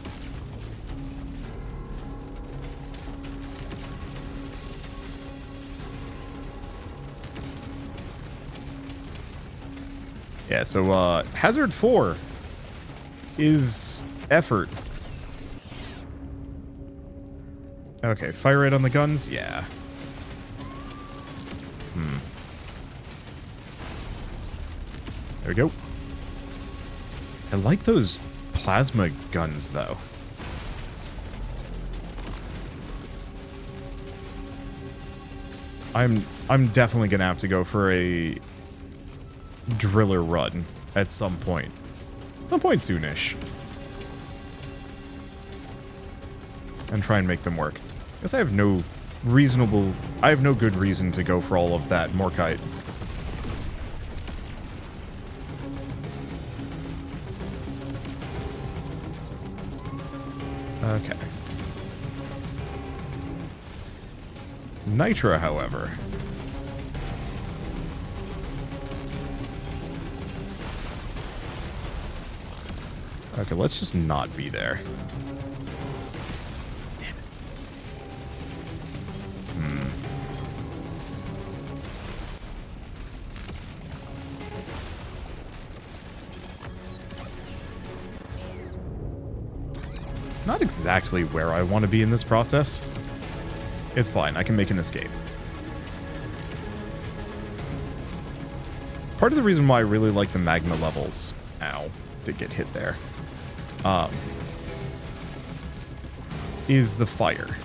Yeah, so Hazard 4 is effort. Okay, fire rate on the guns? Yeah. There we go. I like those plasma guns, though. I'm definitely gonna have to go for a driller run at some point. Some point soonish. And try and make them work. I guess I have no good reason to go for all of that Morkite. Okay. Nitra, however. Okay, let's just not be there. Damn it. Not exactly where I want to be in this process. It's fine, I can make an escape. Part of the reason why I really like the magma levels, ow, did get hit there, is the fire.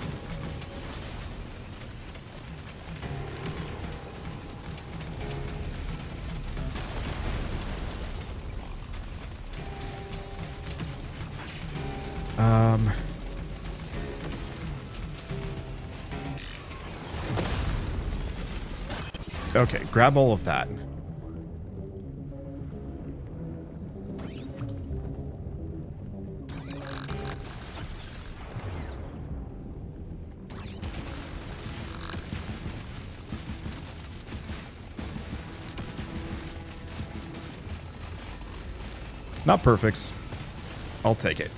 Okay, grab all of that. Not perfect. I'll take it.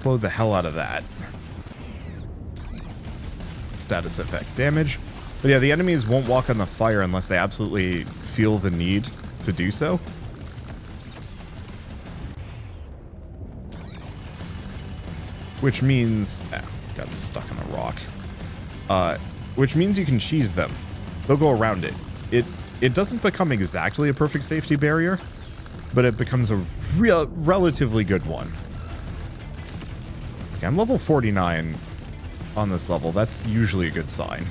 explode the hell out of that. Status effect damage. But yeah, the enemies won't walk on the fire unless they absolutely feel the need to do so. Which means... got stuck on a rock. Which means you can cheese them. They'll go around it. It doesn't become exactly a perfect safety barrier, but it becomes a relatively good one. Okay, I'm level 49 on this level. That's usually a good sign.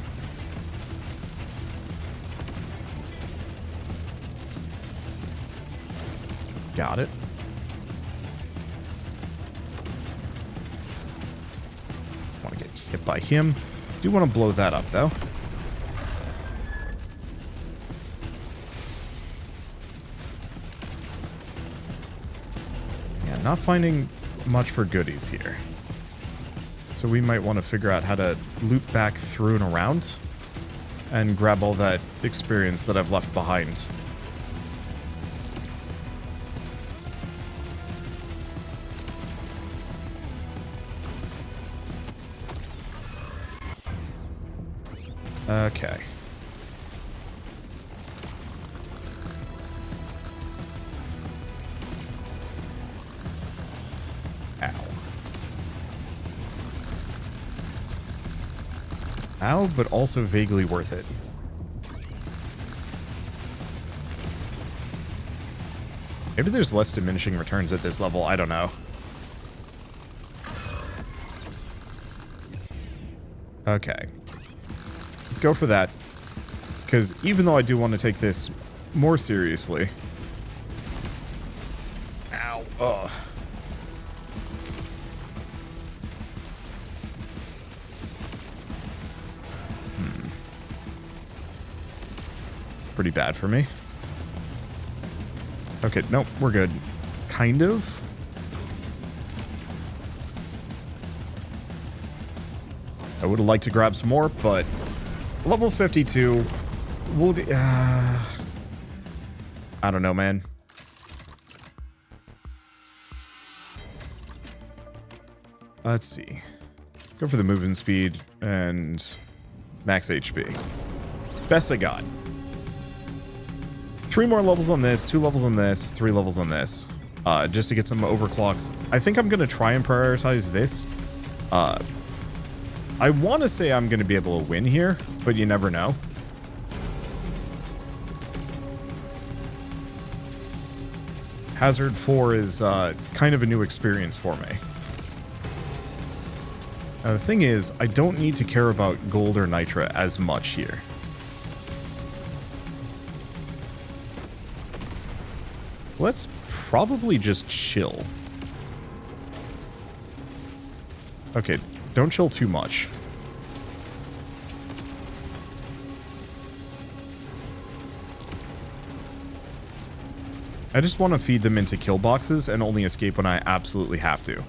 Got it. Want to get hit by him. Do want to blow that up, though. Yeah, not finding much for goodies here. So we might want to figure out how to loop back through and around and grab all that experience that I've left behind. Okay. Ow. Ow, but also vaguely worth it. Maybe there's less diminishing returns at this level, I don't know. Okay. Go for that. Because even though I do want to take this more seriously... Ow. Ugh. Pretty bad for me. Okay, nope, we're good. Kind of. I would have liked to grab some more, but level 52 will be, I don't know, man. Let's see. Go for the movement speed and max HP. Best I got. 3 more levels on this, 2 levels on this, 3 levels on this. Just to get some overclocks. I think I'm going to try and prioritize this. I want to say I'm going to be able to win here, but you never know. Hazard 4 is kind of a new experience for me. Now, the thing is, I don't need to care about gold or nitra as much here. So let's probably just chill. Okay, don't chill too much. I just want to feed them into kill boxes and only escape when I absolutely have to.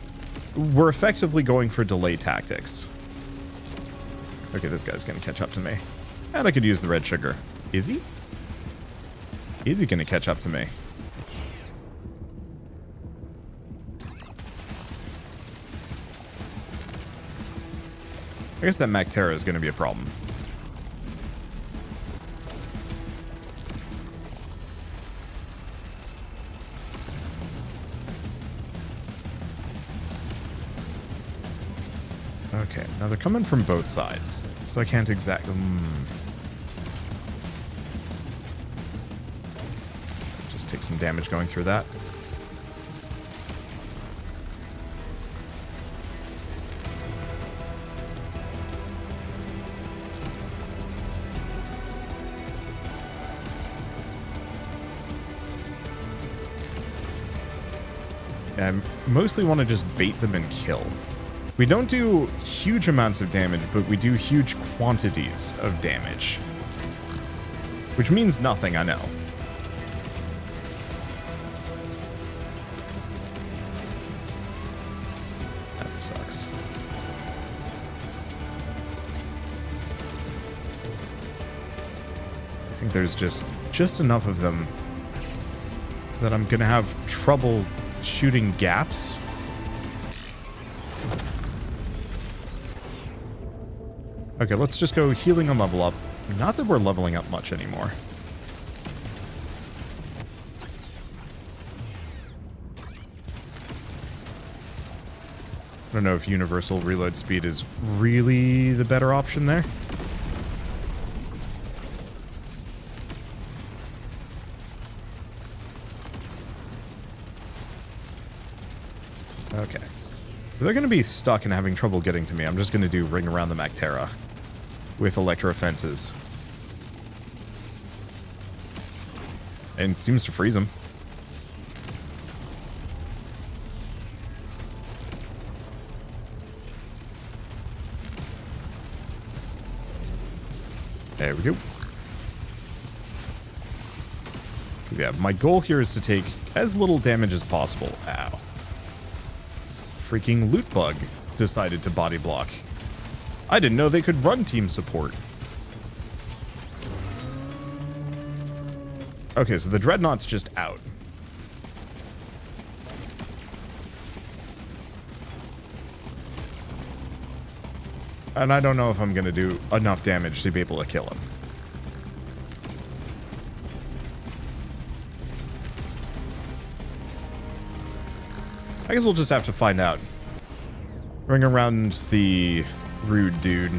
We're effectively going for delay tactics. Okay, this guy's going to catch up to me. And I could use the red sugar. Is he? Is he going to catch up to me? I guess that Mactera is going to be a problem. Okay, now they're coming from both sides, so I can't exactly... Just take some damage going through that. I mostly want to just bait them and kill. We don't do huge amounts of damage, but we do huge quantities of damage. Which means nothing, I know. That sucks. I think there's just enough of them that I'm gonna have trouble shooting gaps. Okay, let's just go healing and level up. Not that we're leveling up much anymore. I don't know if universal reload speed is really the better option there. Okay. If they're going to be stuck and having trouble getting to me, I'm just going to do Ring Around the Mactera with Electro Fences. And seems to freeze them. There we go. Yeah, my goal here is to take as little damage as possible. Ow. Freaking loot bug decided to body block. I didn't know they could run team support. Okay, so the Dreadnought's just out. And I don't know if I'm going to do enough damage to be able to kill him. I guess we'll just have to find out. Ring around the rude dude.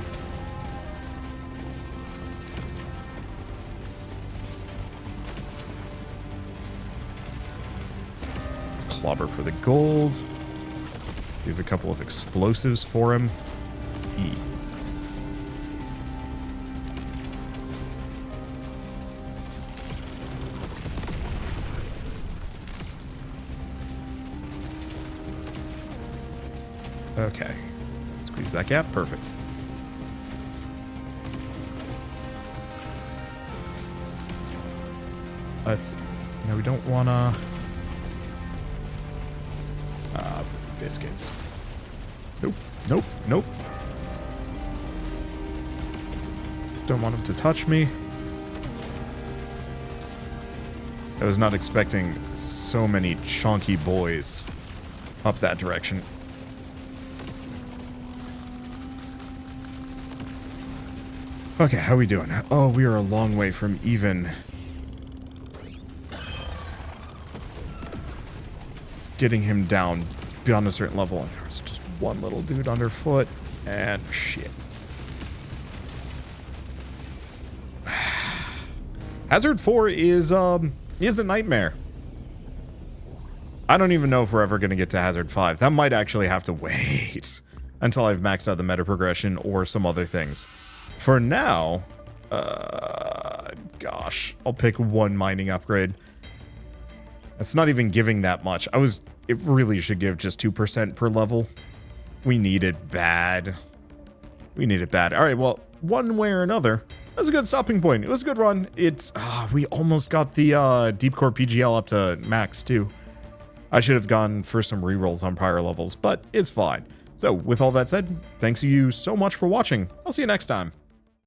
Clobber for the gold. We have a couple of explosives for him. E. Okay. Squeeze that gap. Perfect. Let's see. No, we don't want to... biscuits. Nope. Nope. Nope. Don't want him to touch me. I was not expecting so many chonky boys up that direction. Okay, how we doing? Oh, we are a long way from even getting him down beyond a certain level. And there's just one little dude underfoot, and shit. Hazard 4 is a nightmare. I don't even know if we're ever going to get to Hazard 5. That might actually have to wait until I've maxed out the meta progression or some other things. For now, gosh, I'll pick one mining upgrade. That's not even giving that much. It really should give just 2% per level. We need it bad. We need it bad. All right, well, one way or another, that's a good stopping point. It was a good run. We almost got the Deep Core PGL up to max, too. I should have gone for some rerolls on prior levels, but it's fine. So, with all that said, thanks you so much for watching. I'll see you next time.